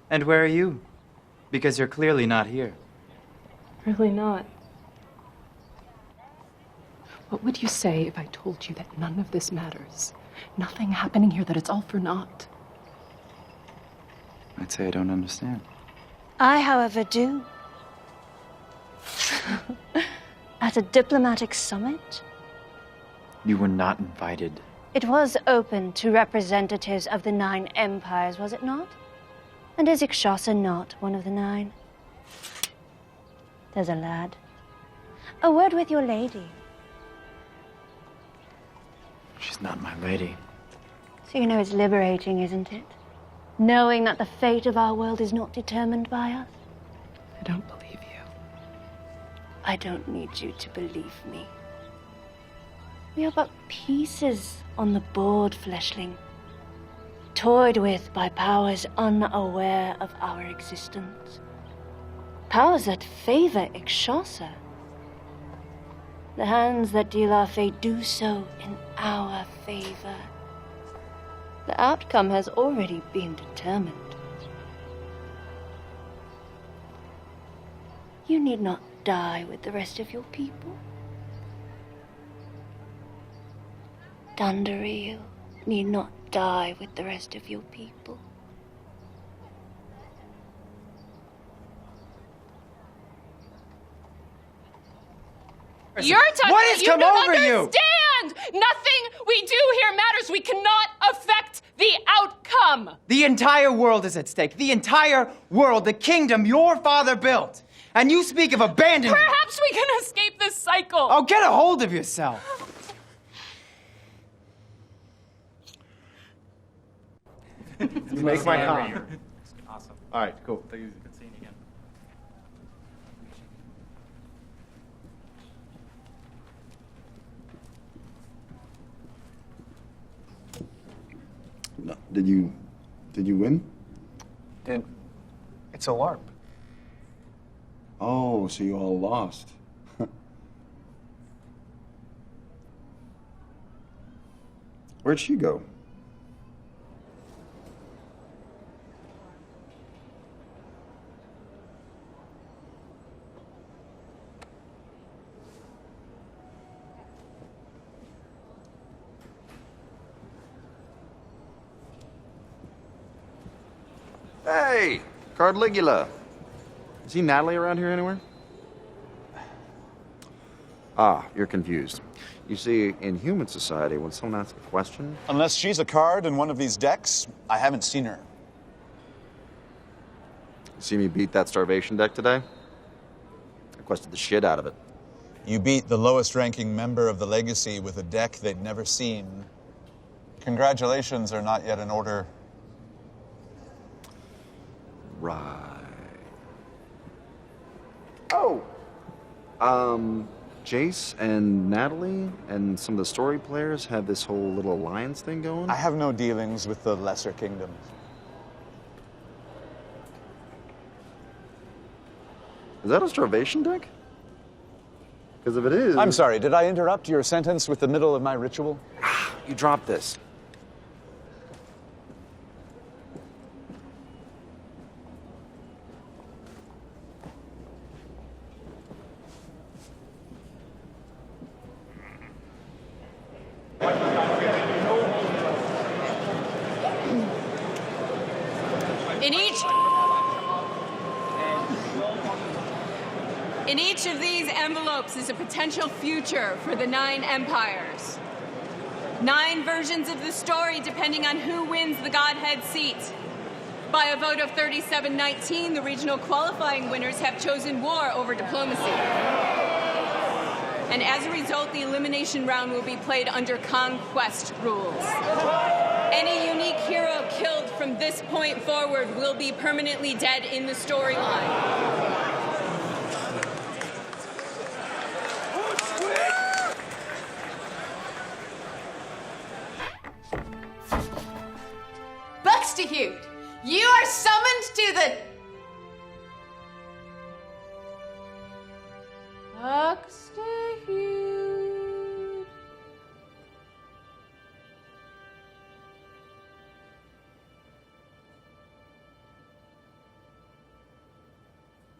And where are you? Because you're clearly not here. Really not. What would you say if I told you that none of this matters? Nothing happening here, that it's all for naught? I'd say I don't understand. I, however, do. At a diplomatic summit, You were not invited. it was open to representatives of the 9 empires, was it not? And is Ikshasa not one of the 9? There's a lad. A word with your lady. She's not my lady. So you know it's liberating, isn't it? Knowing that the fate of our world is not determined by us. I don't believe you. I don't need you to believe me. We are but pieces on the board, fleshling. Toyed with by powers unaware of our existence. Powers that favor Ikshasa. The hands that deal our fate do so in our favor. The outcome has already been determined. You need not die with the rest of your people. Dundariel need not die with the rest of your people. You're talking. What has come over you? Understand? Nothing we do here matters. We cannot affect the outcome. The entire world is at stake. The entire world, the kingdom your father built. And you speak of abandoning. Perhaps we can escape this cycle. Oh, get a hold of yourself. You make my comment. Awesome. All right, cool. Good seeing you again. No, did you win? It's a LARP. Oh, so you all lost. Where'd she go? Hey, Cardligula. See Natalie around here anywhere? Ah, you're confused. You see, in human society, when someone asks a question... Unless she's a card in one of these decks, I haven't seen her. See me beat that starvation deck today? I quested the shit out of it. You beat the lowest ranking member of the Legacy with a deck they'd never seen. Congratulations are not yet in order. Right. Oh! Jace and Natalie and some of the story players have this whole little alliance thing going? I have no dealings with the Lesser Kingdom. Is that a starvation deck? Because if it is... I'm sorry, did I interrupt your sentence with the middle of my ritual? You dropped this. In each of these envelopes is a potential future for the 9 empires. 9 versions of the story depending on who wins the Godhead seat. By a vote of 37-19, the regional qualifying winners have chosen war over diplomacy. And as a result, the elimination round will be played under conquest rules. Any unique hero killed from this point forward will be permanently dead in the storyline. Buxtehude, you are summoned to the... Buxtehude.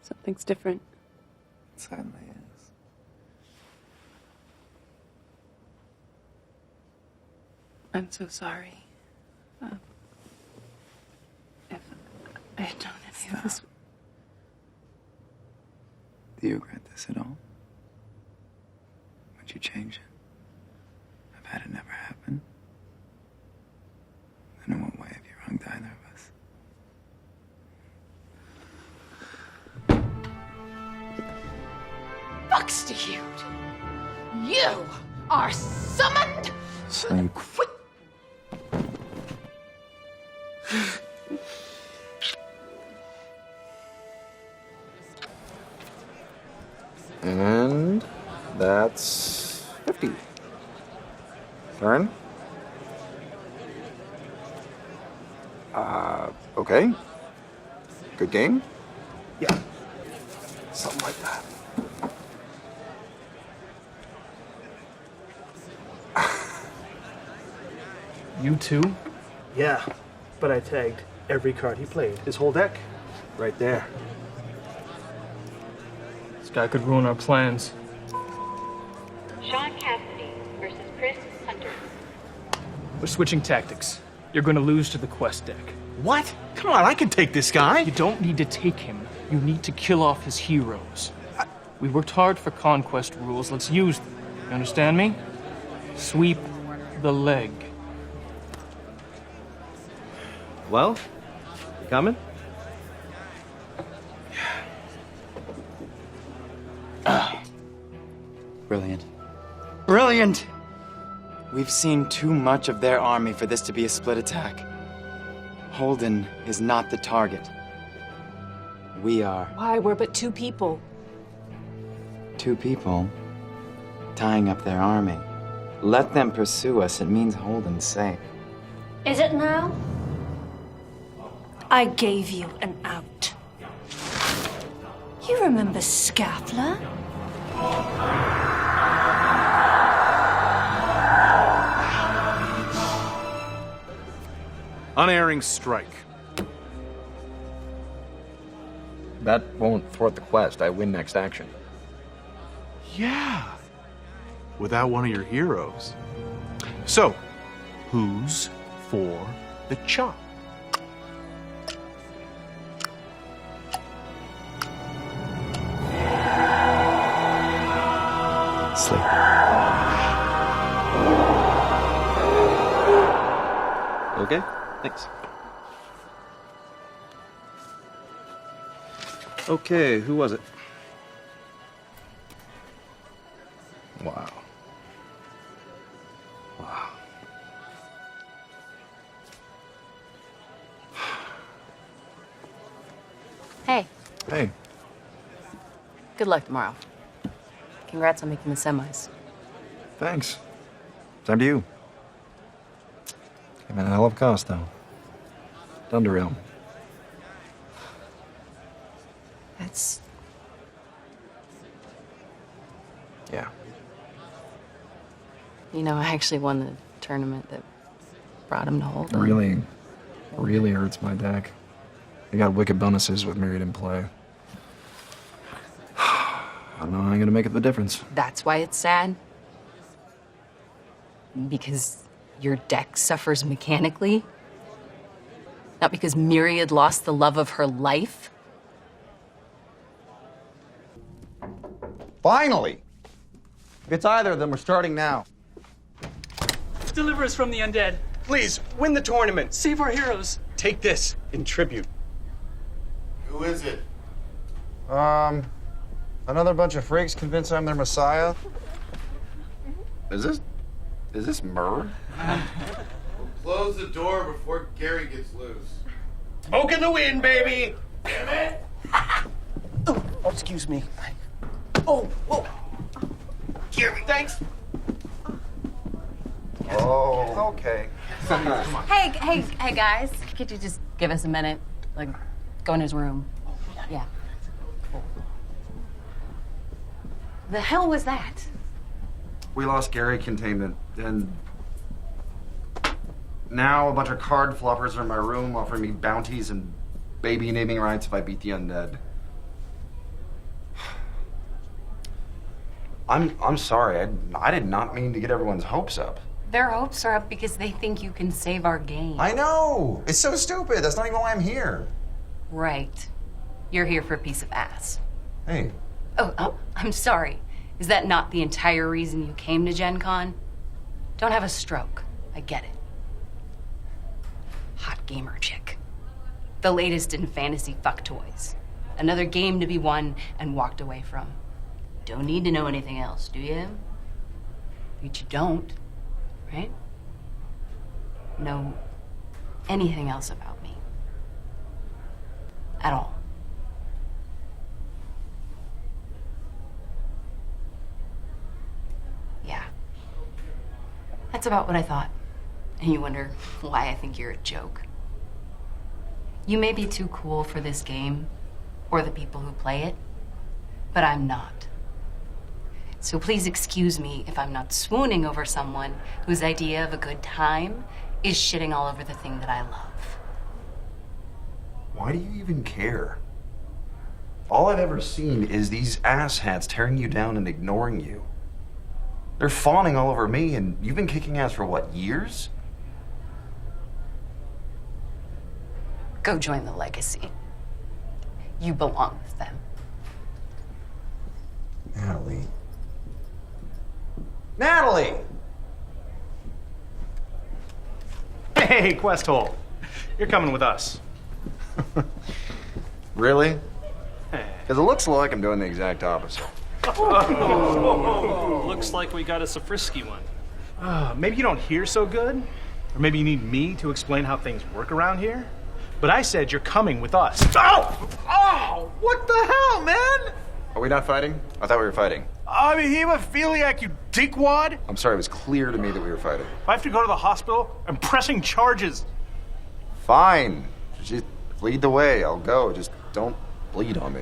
Something's different. Sadly is. I'm so sorry. If I had known any of this... Do you regret this at all? Would you change it? I've had it never happen. And in what way have you wronged either of us? Buxtehude, you are summoned. Same. And that's 50. Turn. Okay. Good game? Yeah. Something like that. You too? Yeah, but I tagged every card he played. His whole deck. Right there. This guy could ruin our plans. Sean Cassidy versus Chris Hunter. We're switching tactics. You're gonna lose to the quest deck. What? Come on, I can take this guy. You don't need to take him. You need to kill off his heroes. We worked hard for conquest rules. Let's use them. You understand me? Sweep the leg. Well, you coming? Brilliant. Brilliant! We've seen too much of their army for this to be a split attack. Holden is not the target. We are. Why? We're but 2 people. 2 people tying up their army. Let them pursue us. It means Holden's safe. Is it now? I gave you an out. You remember Scaffler? Unerring strike. That won't thwart the quest. I win next action. Yeah. Without one of your heroes. So, who's for the chop? Sleep. Okay, thanks. Okay, who was it? Wow. Wow. Hey, Hey, good luck tomorrow. Congrats on making the semis. thanks. Time to you. Came at a hell of a cost, though. Thunderrealm. That's... Yeah. You know, I actually won the tournament that brought him to Holden. Really hurts my deck. I got wicked bonuses with Myriad in play. I don't know how I'm gonna make up the difference. That's why it's sad? Because your deck suffers mechanically? Not because Myriad lost the love of her life? Finally! If it's either of them, we're starting now. Deliver us from the undead. Please, win the tournament. Save our heroes. Take this in tribute. Who is it? Another bunch of freaks convinced I'm their messiah. Is this Myrrh? Close the door before Gary gets loose. Smoke in the wind, baby! Damn it! Oh, excuse me. Oh, Gary, thanks. Oh, okay. Hey, guys. Could you just give us a minute? Like, go in his room. Yeah. Cool. The hell was that? We lost Gary containment, and now a bunch of card floppers are in my room offering me bounties and baby naming rights if I beat the undead. I'm sorry. I did not mean to get everyone's hopes up. Their hopes are up because they think you can save our game. I know! It's so stupid. That's not even why I'm here. Right. You're here for a piece of ass. Hey. Oh, I'm sorry. Is that not the entire reason you came to Gen Con? Don't have a stroke. I get it. Hot gamer chick. The latest in fantasy fuck toys. Another game to be won and walked away from. Don't need to know anything else, do you? But you don't, right? Know anything else about me. At all. Yeah. That's about what I thought. And you wonder why I think you're a joke. You may be too cool for this game, or the people who play it, but I'm not. So please excuse me if I'm not swooning over someone whose idea of a good time is shitting all over the thing that I love. Why do you even care? All I've ever seen is these asshats tearing you down and ignoring you. They're fawning all over me, and you've been kicking ass for what, years? Go join the Legacy. You belong with them. Natalie. Natalie! Hey, Quest Hole. You're coming with us. Really? Because it looks like I'm doing the exact opposite. Looks like we got us a frisky one. Maybe you don't hear so good, or maybe you need me to explain how things work around here. But I said you're coming with us. Oh! Oh! What the hell, man? Are we not fighting? I thought we were fighting. I'm a hemophiliac, you dickwad! I'm sorry, it was clear to me that we were fighting. If I have to go to the hospital, I'm pressing charges. Fine. Just lead the way. I'll go. Just don't bleed on me.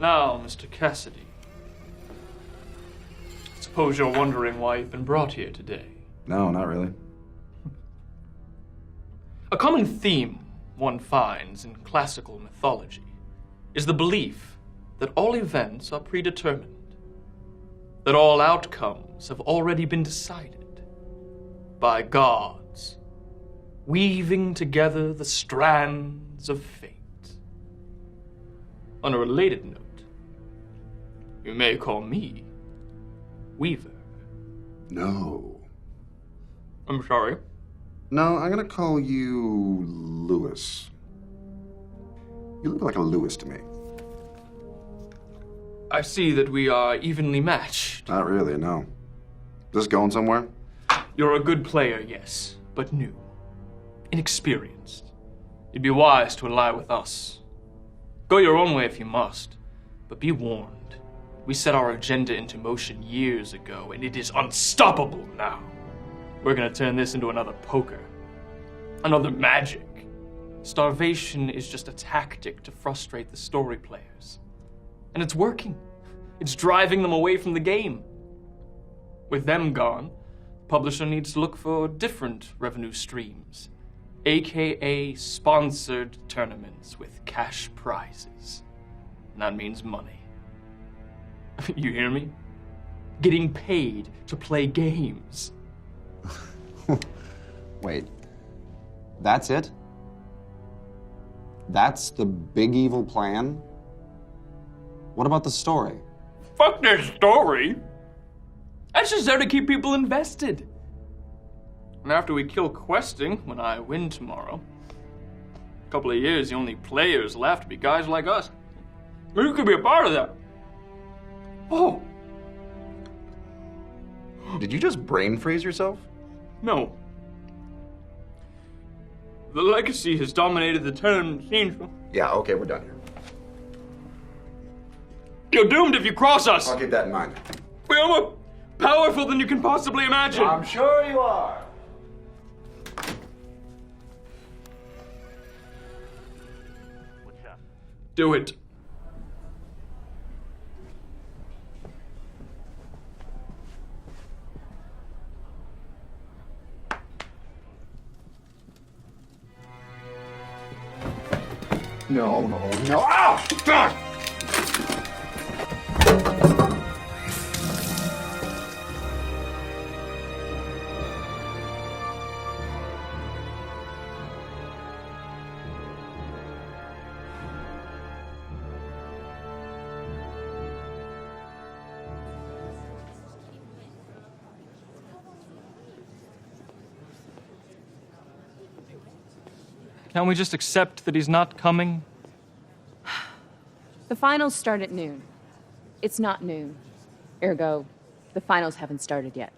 Now, Mr. Cassidy, suppose you're wondering why you've been brought here today. No, not really. A common theme one finds in classical mythology is the belief that all events are predetermined, that all outcomes have already been decided by gods, weaving together the strands of fate. On a related note, you may call me Weaver. No. I'm sorry. No, I'm gonna call you Lewis. You look like a Lewis to me. I see that we are evenly matched. Not really, no. This going somewhere? You're a good player, yes, but new. Inexperienced. You'd be wise to ally with us. Go your own way if you must, but be warned. We set our agenda into motion years ago, and it is unstoppable now. We're gonna turn this into another poker. Another magic. Starvation is just a tactic to frustrate the story players. And it's working. It's driving them away from the game. With them gone, the publisher needs to look for different revenue streams, aka sponsored tournaments with cash prizes. And that means money. You hear me? Getting paid to play games. Wait, that's it? That's the big evil plan? What about the story? Fuck their story. That's just there to keep people invested. And after we kill questing, when I win tomorrow, a couple of years, the only players left will be guys like us. You could be a part of that. Oh. Did you just brain freeze yourself? No. The Legacy has dominated the tournament scene. Yeah, okay, we're done here. You're doomed if you cross us. I'll keep that in mind. We powerful than you can possibly imagine. I'm sure you are. Do it. No. Ow! God! Can't we just accept that he's not coming? The finals start at noon. It's not noon. Ergo, the finals haven't started yet.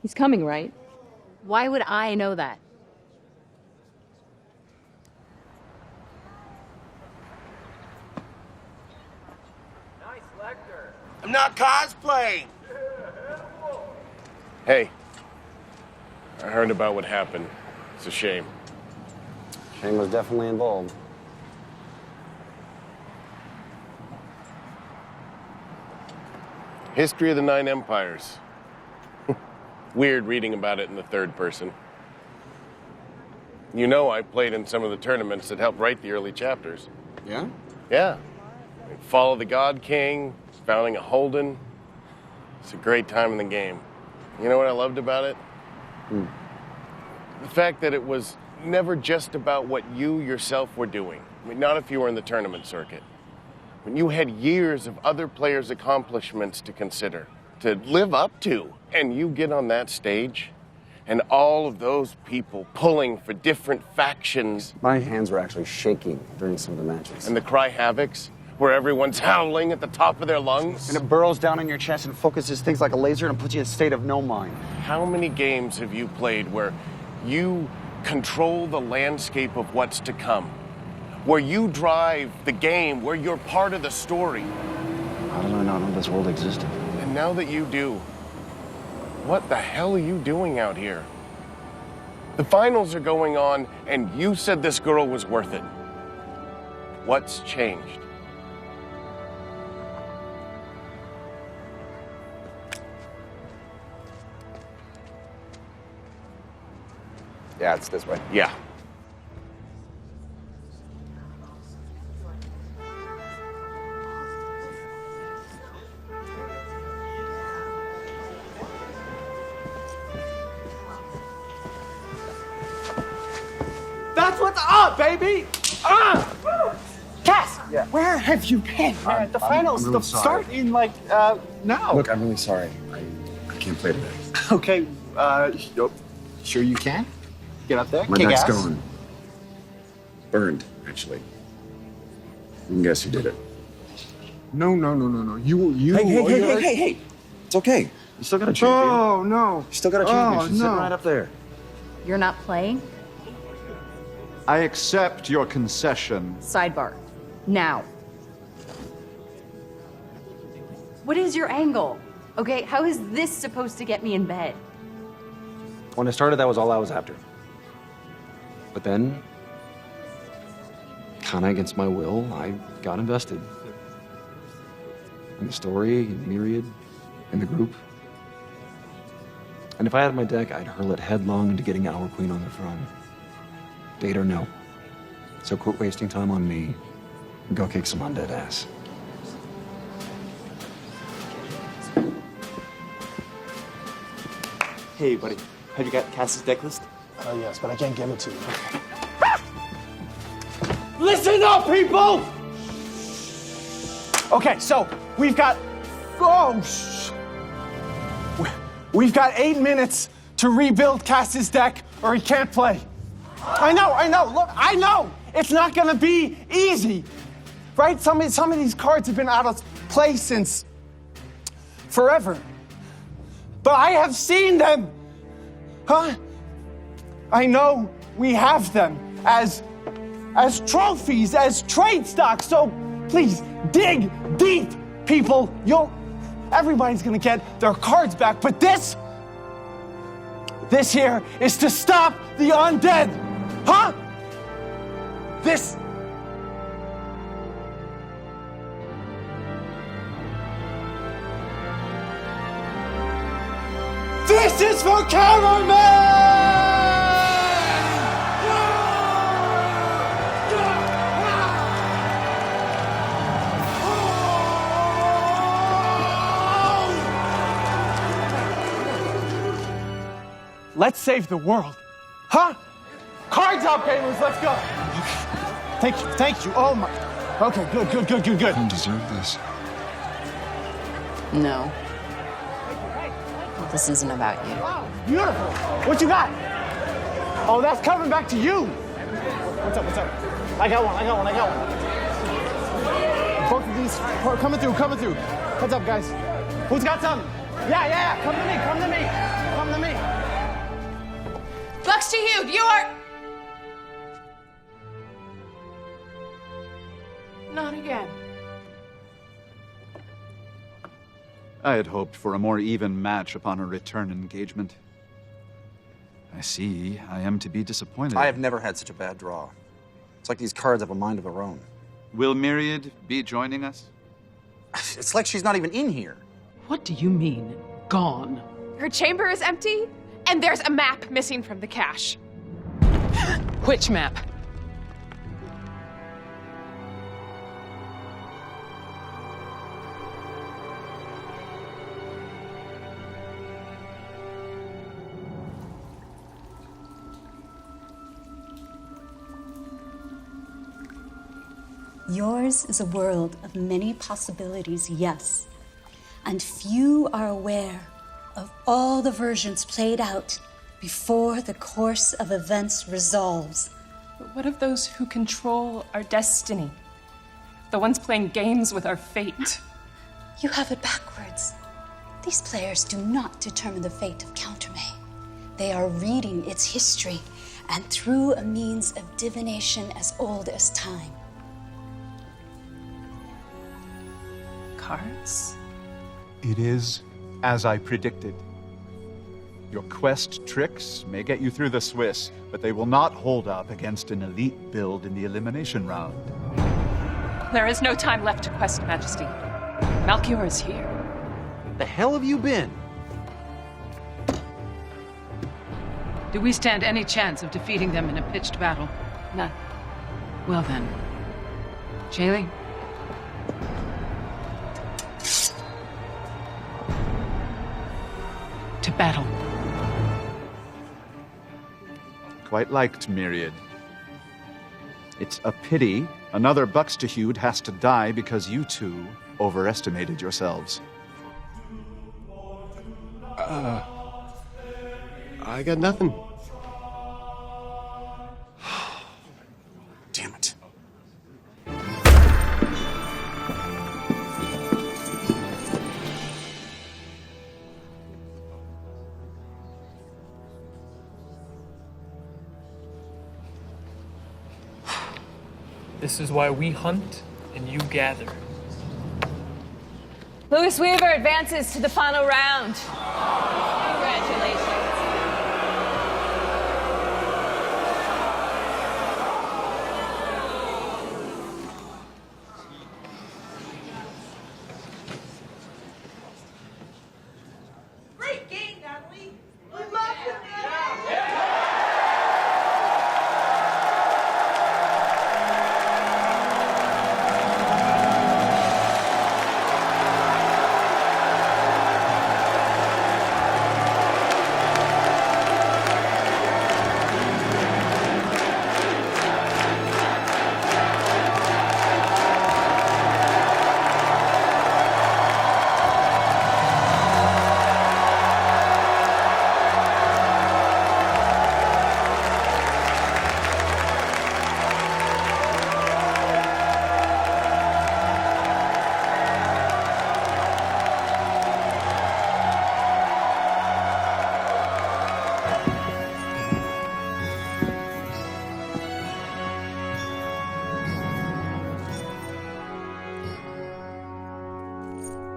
He's coming, right? Why would I know that? I'm not cosplaying. Hey, I heard about what happened. It's a shame. Shane was definitely involved. History of the 9 Empires. Weird reading about it in the third person. You know, I played in some of the tournaments that helped write the early chapters. Yeah? Yeah. Fall of the God King, founding of Holden. It's a great time in the game. You know what I loved about it? The fact that it was never just about what you yourself were doing. I mean, not if you were in the tournament circuit. When you had years of other players' accomplishments to consider, to live up to, and you get on that stage, and all of those people pulling for different factions. My hands were actually shaking during some of the matches. And the Cry Havocs, where everyone's howling at the top of their lungs. And it burrows down in your chest and focuses things like a laser and puts you in a state of no mind. How many games have you played where you control the landscape of what's to come? Where you drive the game, where you're part of the story? How did I not know this world existed? And now that you do, what the hell are you doing out here? The finals are going on, and you said this girl was worth it. What's changed? Yeah, it's this way. Yeah. That's what's up, baby! Cass, where have you been? The finals really start in like now. Look, I'm really sorry. I can't play today. Okay, sure you can. Get up there. My kick neck's ass. gone. Burned, actually. You can guess who did it. No. You. Hey. It's okay. You still got a champion. Oh, no. You still got a champion. Oh, She's sitting no. right up there. You're not playing? I accept your concession. Sidebar. Now. What is your angle? Okay, how is this supposed to get me in bed? When I started, that was all I was after. But then, kinda against my will, I got invested. In the story, in Myriad, in the group. And if I had my deck, I'd hurl it headlong into getting our queen on the throne. Date or no. So quit wasting time on me and go kick some undead ass. Hey, buddy. Have you got Cass's deck list? Yes, but I can't give it to you. Listen up, people! Okay, so we've got we've got 8 minutes to rebuild Cass's deck, or he can't play. I know. Look, I know it's not gonna be easy, right? Some of these cards have been out of play since forever, but I have seen them. I know we have them as trophies, as trade stock. So please dig deep people, everybody's gonna get their cards back, but this here is to stop the undead, huh? This is for Countermay! Let's save the world. Huh? Cards up, gamers, let's go. Thank you. Oh my. Okay, good. I don't deserve this. No. This isn't about you. Wow, beautiful. What you got? Oh, that's coming back to you. What's up? I got one. Both of these coming through. What's up, guys? Who's got some? Yeah. Come to me. Bucks to you, you are... Not again. I had hoped for a more even match upon a return engagement. I see. I am to be disappointed. I have never had such a bad draw. It's like these cards have a mind of their own. Will Myriad be joining us? It's like she's not even in here. What do you mean, gone? Her chamber is empty, and there's a map missing from the cache. Which map? Yours is a world of many possibilities, yes. And few are aware of all the versions played out before the course of events resolves. But what of those who control our destiny? The ones playing games with our fate? You have it backwards. These players do not determine the fate of Countermay. They are reading its history, and through a means of divination as old as time. Cards? It is as I predicted. Your quest tricks may get you through the Swiss, but they will not hold up against an elite build in the elimination round. There is no time left to quest, Majesty. Malchior is here. The hell have you been? Do we stand any chance of defeating them in a pitched battle? None. Well then. Shaylee? To battle. Quite liked Myriad. It's a pity another Buxtehude has to die because you two overestimated yourselves. I got nothing. Damn it. This is why we hunt and you gather. Louis Weaver advances to the final round. Congratulations. Great game, Natalie. We love you, Natalie.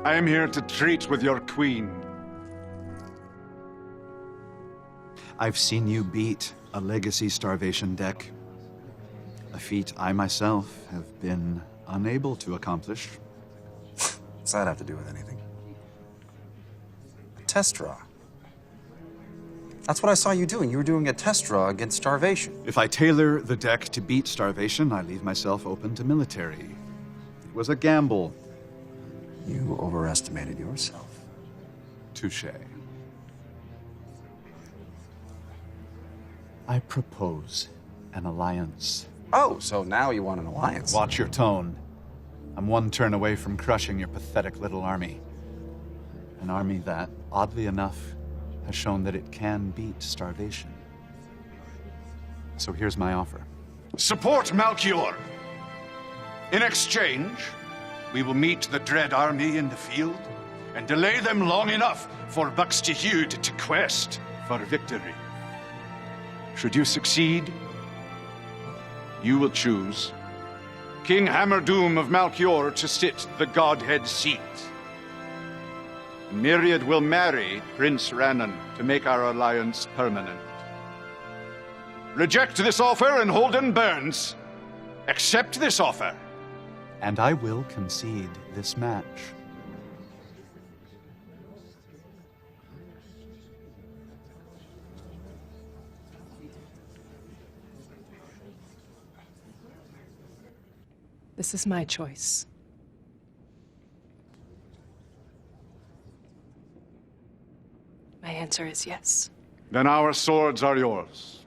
I am here to treat with your queen. I've seen you beat a legacy starvation deck. A feat I myself have been unable to accomplish. What's that have to do with anything? A test draw. That's what I saw you doing. You were doing a test draw against starvation. If I tailor the deck to beat starvation, I leave myself open to military. It was a gamble. You overestimated yourself. Touché. I propose an alliance. Oh, so now you want an alliance? Watch your tone. I'm one turn away from crushing your pathetic little army. An army that, oddly enough, has shown that it can beat starvation. So here's my offer. Support Melchior. In exchange, we will meet the Dread Army in the field and delay them long enough for Buxtehude to quest for victory. Should you succeed, you will choose King Hammerdoom of Melchior to sit the Godhead seat. Myriad will marry Prince Rannon to make our alliance permanent. Reject this offer and Holden burns. Accept this offer. And I will concede this match. This is my choice. My answer is yes. Then our swords are yours.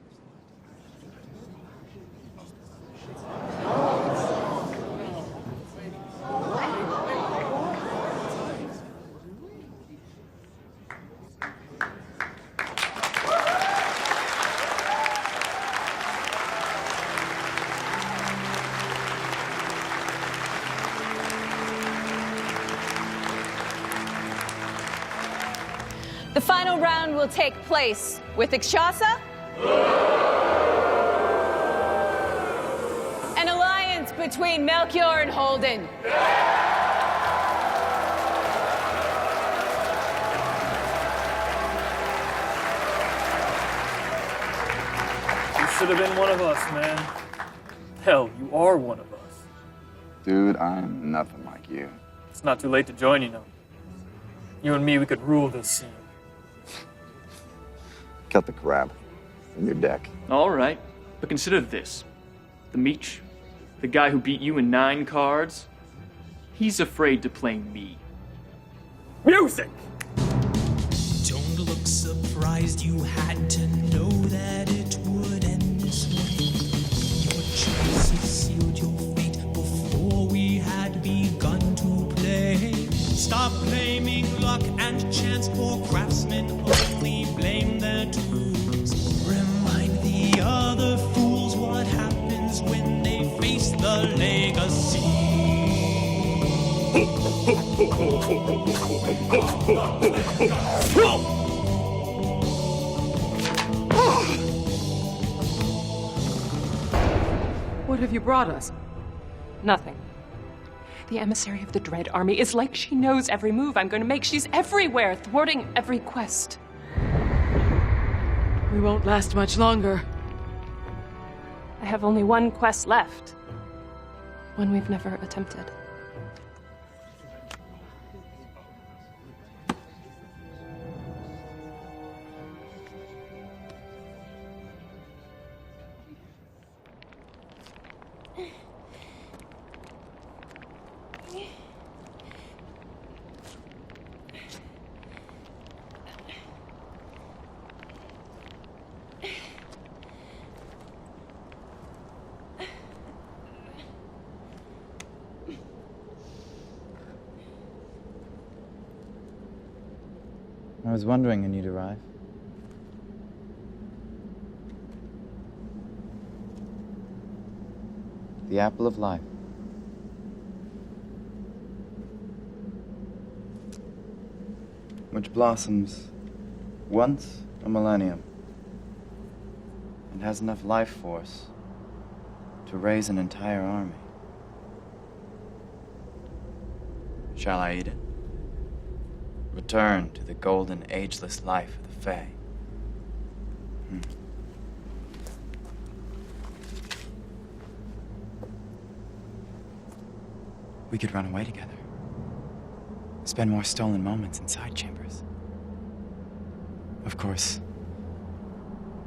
The final round will take place with Ikshasa, an alliance between Melchior and Holden. You should have been one of us, man. Hell, you are one of us. Dude, I'm nothing like you. It's not too late to join, you know. You and me, we could rule this scene. Cut the crap from your deck. All right, but consider this. The Meech, the guy who beat you in 9 cards, he's afraid to play me. Music! Don't look surprised, you had to know that it would end this way. Your choices sealed your fate before we had begun to play. Stop blaming luck and chance, for craftsmen only blame their tools. Remind the other fools what happens when they face the legacy. What have you brought us? Nothing. The emissary of the Dread Army is like she knows every move I'm going to make. She's everywhere, thwarting every quest. We won't last much longer. I have only one quest left. One we've never attempted. I was wondering when you'd arrive. The apple of life. Which blossoms once a millennium and has enough life force to raise an entire army. Shall I eat it? Return to the golden, ageless life of the Fae. We could run away together. Spend more stolen moments in side chambers. Of course,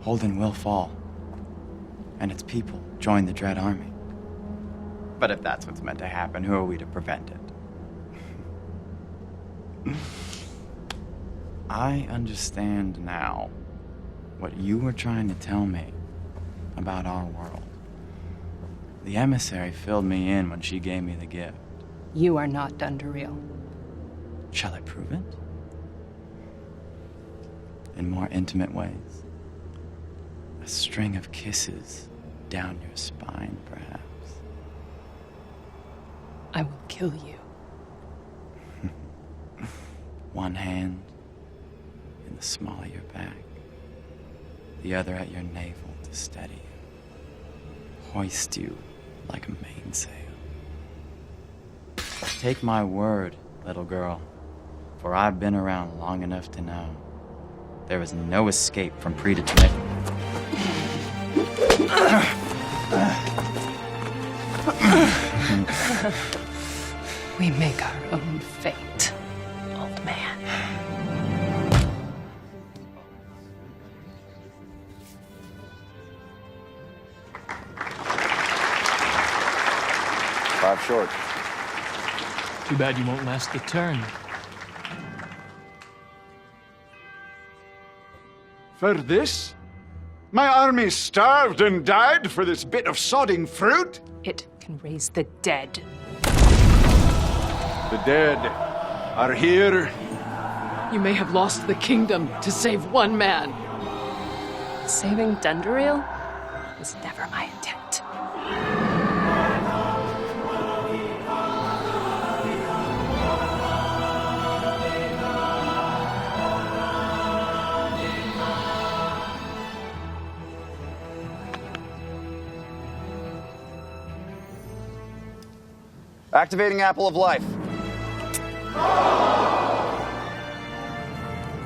Holden will fall, and its people join the Dread Army. But if that's what's meant to happen, who are we to prevent it? I understand now what you were trying to tell me about our world. The emissary filled me in when she gave me the gift. You are not Dunduriel. Shall I prove it? In more intimate ways? A string of kisses down your spine, perhaps? I will kill you. One hand in the small of your back, the other at your navel to steady you, hoist you like a mainsail. Take my word, little girl, for I've been around long enough to know there is no escape from predetermination. We make our own fate, old man. Five short. Too bad you won't last the turn. For this? My army starved and died for this bit of sodding fruit? It can raise the dead. The dead are here. You may have lost the kingdom to save one man. Saving Dunduriel was never my intent. Activating Apple of Life.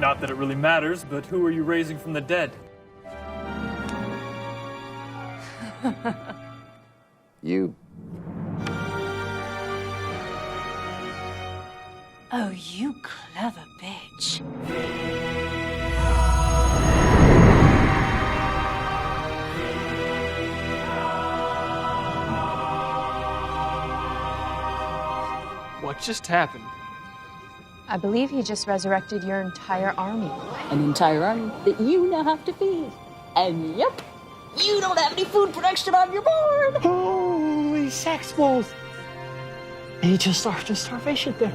Not that it really matters, but who are you raising from the dead? You. Oh, you clever bitch. What just happened? I believe he just resurrected your entire army. An entire army that you now have to feed. And yep, you don't have any food production on your board. Holy sex balls. He just starved of starvation there.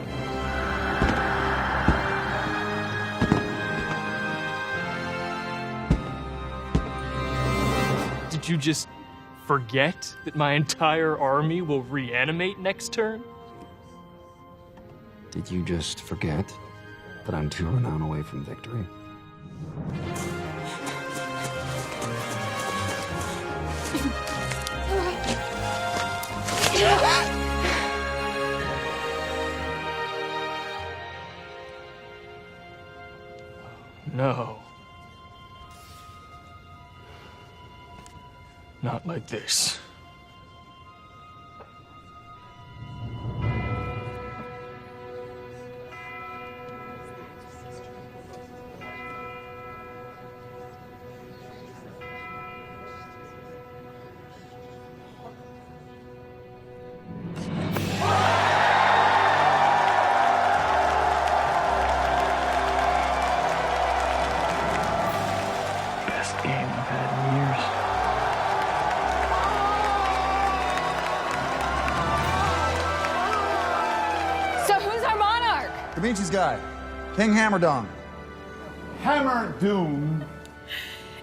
Did you just forget that my entire army will reanimate next turn? Did you just forget that I'm 2 renown away from victory? No. Not like this. Best game I've had in years. So who's our monarch? Da Vinci's guy, King Hammerdong. Hammer Doom.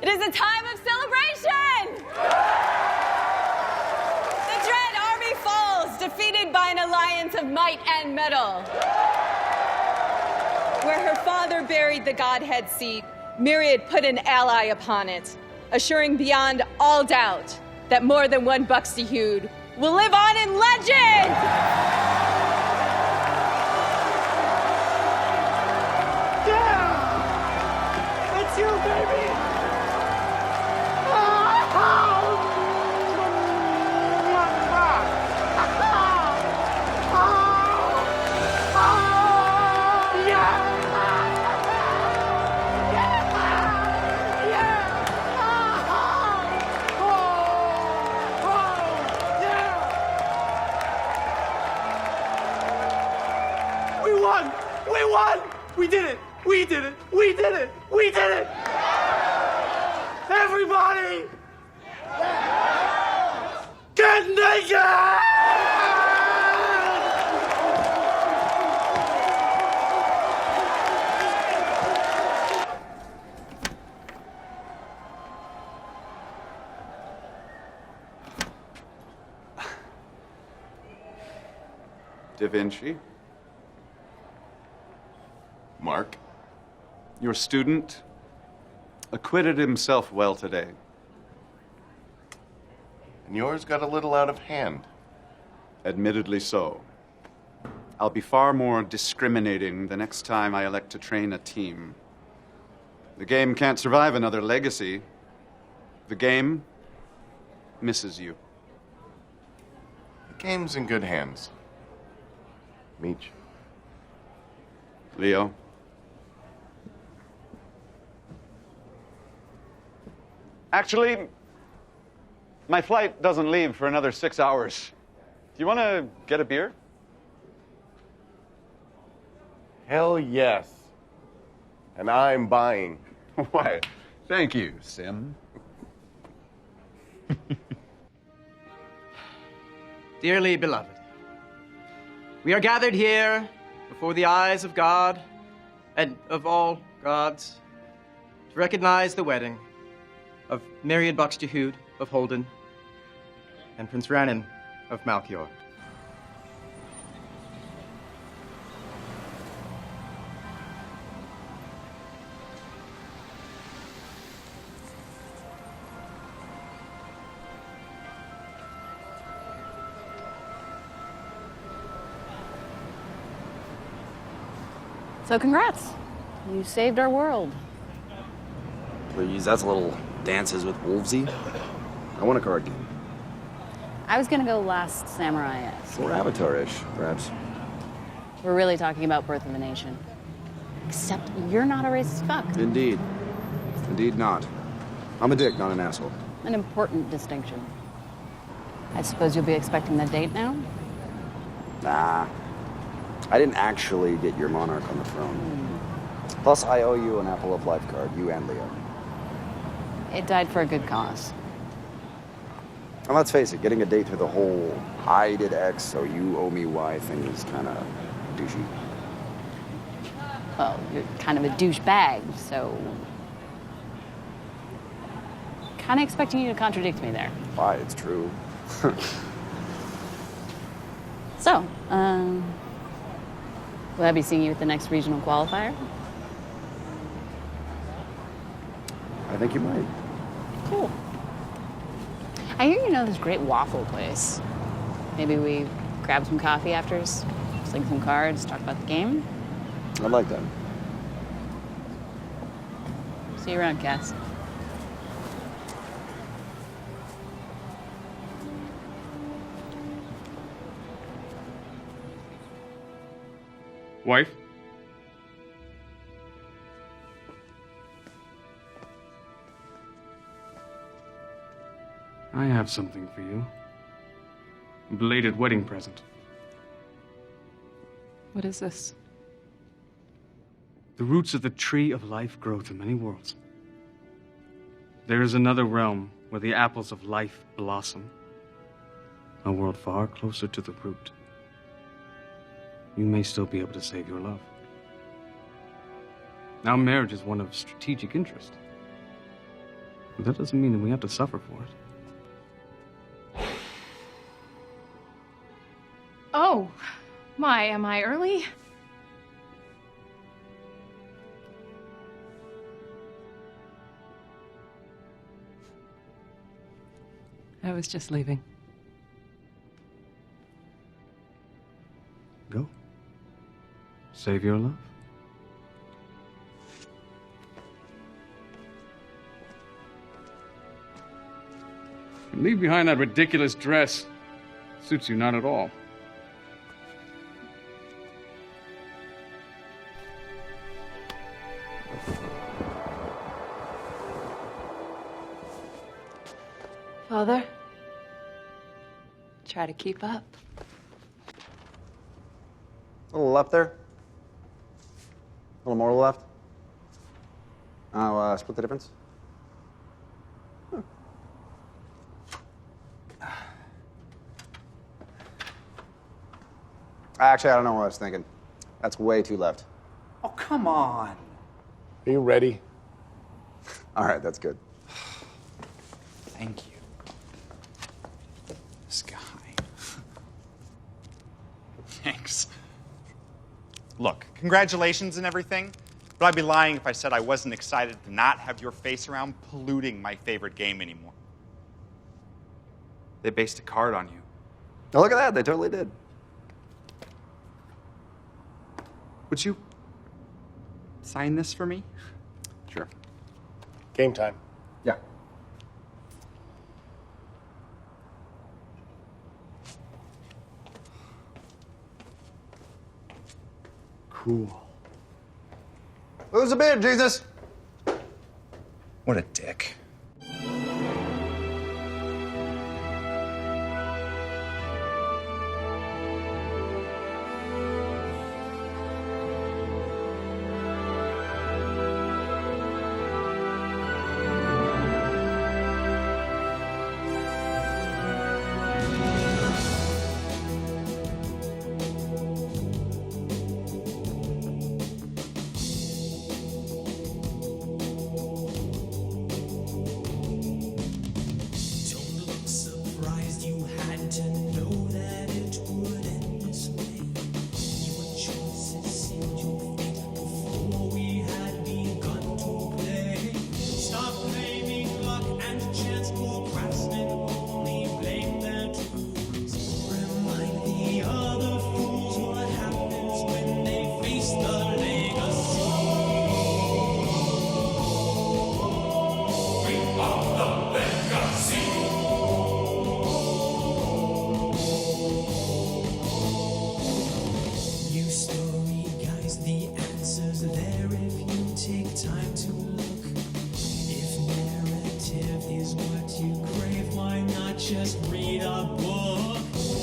It is a time of celebration! The Dread Army falls, defeated by an alliance of might and metal. Where her father buried the Godhead seat, Myriad put an ally upon it, assuring beyond all doubt that more than one Buxtehude will live on in legend! won! We did it! We did it! We did it! We did it! Everybody! Get naked! Da Vinci, Mark? your student acquitted himself well today. And yours got a little out of hand. Admittedly so. I'll be far more discriminating the next time I elect to train a team. The game can't survive another legacy. The game misses you. The game's in good hands. Meech. Leo. Actually, my flight doesn't leave for another 6 hours. Do you want to get a beer? Hell yes. And I'm buying. Why, thank you, Sim. Dearly beloved, we are gathered here before the eyes of God and of all gods to recognize the wedding of Myriad Buxtehude of Holden and Prince Rannan of Malchior. So congrats. You saved our world. Please, that's a little Dances with Wolvesy. I want a card game. I was gonna go Last Samurai-esque. Or Avatar-ish, perhaps. We're really talking about Birth of a Nation. Except you're not a racist fuck. Indeed. Indeed not. I'm a dick, not an asshole. An important distinction. I suppose you'll be expecting the date now? Nah. I didn't actually get your monarch on the throne. Plus, I owe you an Apple of Life card, you and Leo. It died for a good cause. And let's face it, getting a date through the whole I did X, so you owe me Y thing is kind of douchey. Well, you're kind of a douchebag, so... kind of expecting you to contradict me there. Why, it's true. So, will I be seeing you at the next regional qualifier? I think you might. Cool. I hear you know this great waffle place. Maybe we grab some coffee after, sling some cards, talk about the game? I like that. See you around, Cass. Wife? I have something for you. A belated wedding present. What is this? The roots of the tree of life grow through many worlds. There is another realm where the apples of life blossom. A world far closer to the root. You may still be able to save your love. Now, marriage is one of strategic interest. But that doesn't mean that we have to suffer for it. Oh, my, am I early? I was just leaving. Go. Save your love. And leave behind that ridiculous dress. Suits you not at all. Father, try to keep up. A little up there. little more to the left. I'll split the difference. Actually, I don't know what I was thinking. That's way too left. Oh, come on. Are you ready? All right, that's good. Thank you. This guy. Thanks. Look, congratulations and everything, but I'd be lying if I said I wasn't excited to not have your face around polluting my favorite game anymore. They based a card on you. Oh, look at that. They totally did. Would you sign this for me? Sure. Game time. Yeah. Cool. Who's a bid, Jesus? What a dick. Don't look surprised, you had to know that it would end this way. Your choices sealed your fate before we had begun to play. Stop blaming luck and chance, for craftsmen only blame their tools. Remind the other fools what happens when they face the legacy. We are the legacy. New story, guys, the answer's there if you take time to look. If narrative is what you crave, why not just read a book?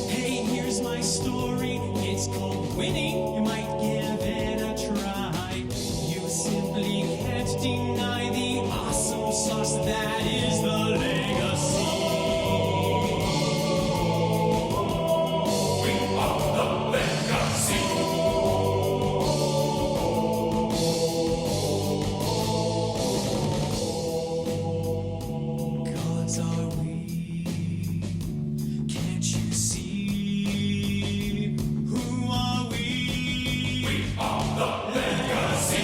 Hey, here's my story, it's called Winning, you might give it a try. You simply can't deny the awesome sauce that is the legacy. We are the legacy. Gods are we? Can't you see? Who are we? We are the legacy.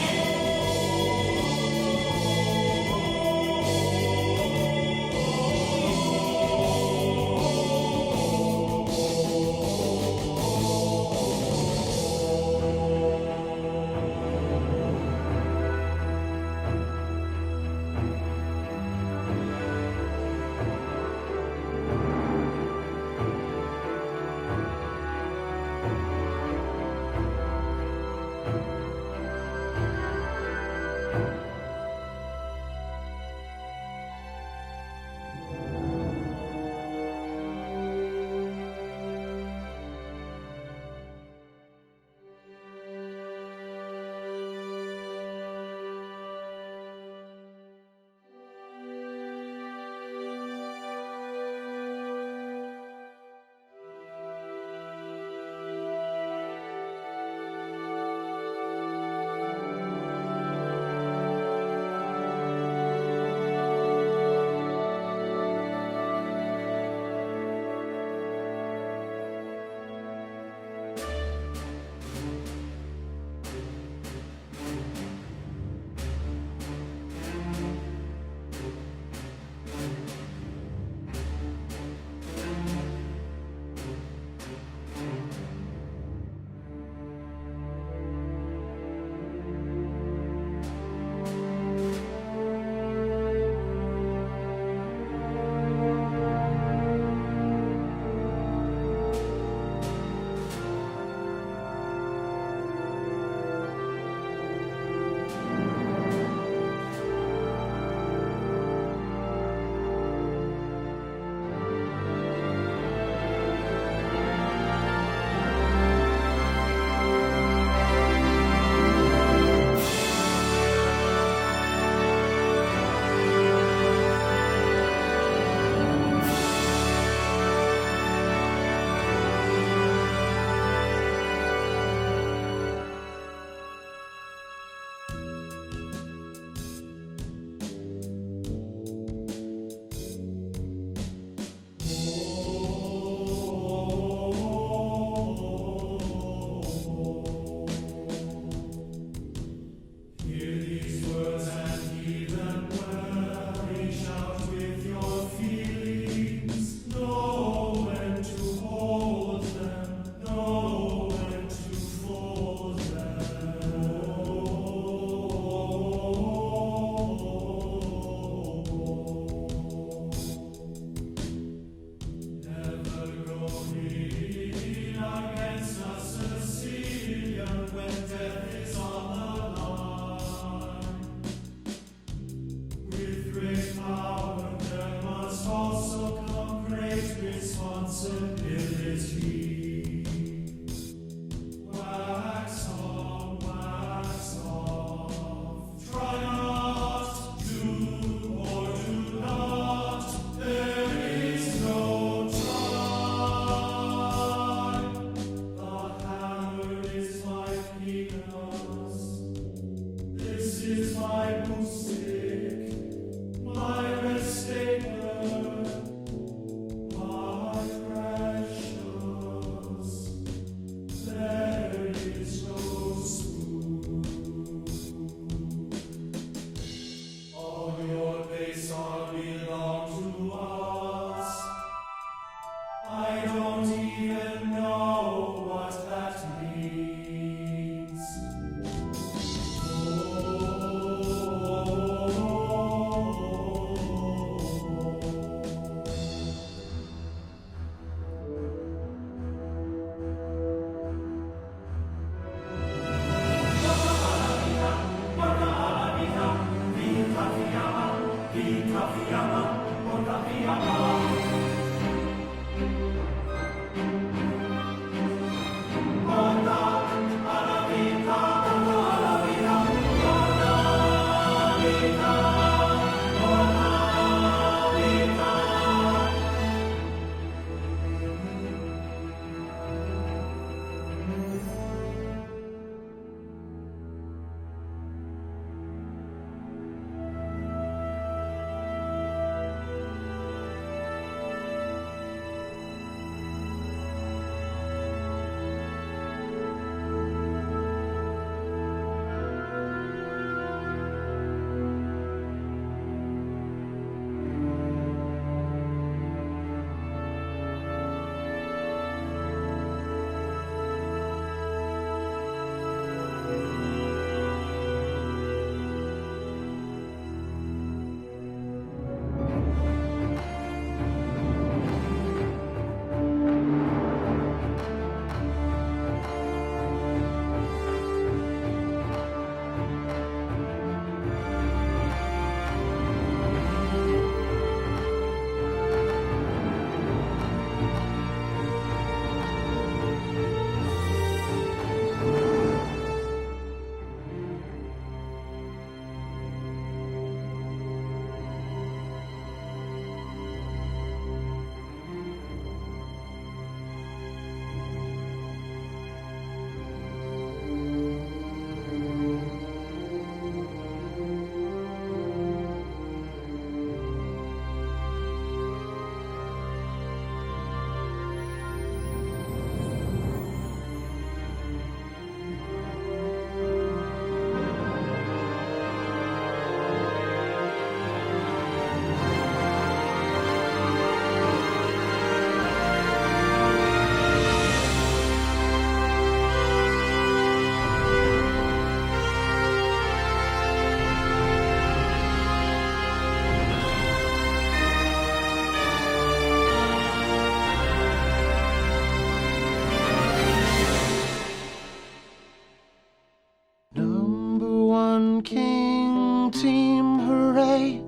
King Team Hooray,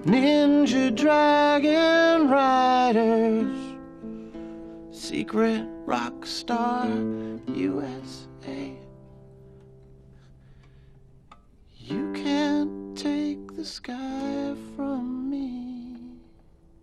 Ninja Dragon Riders, Secret Rockstar USA. You can't take the sky from me.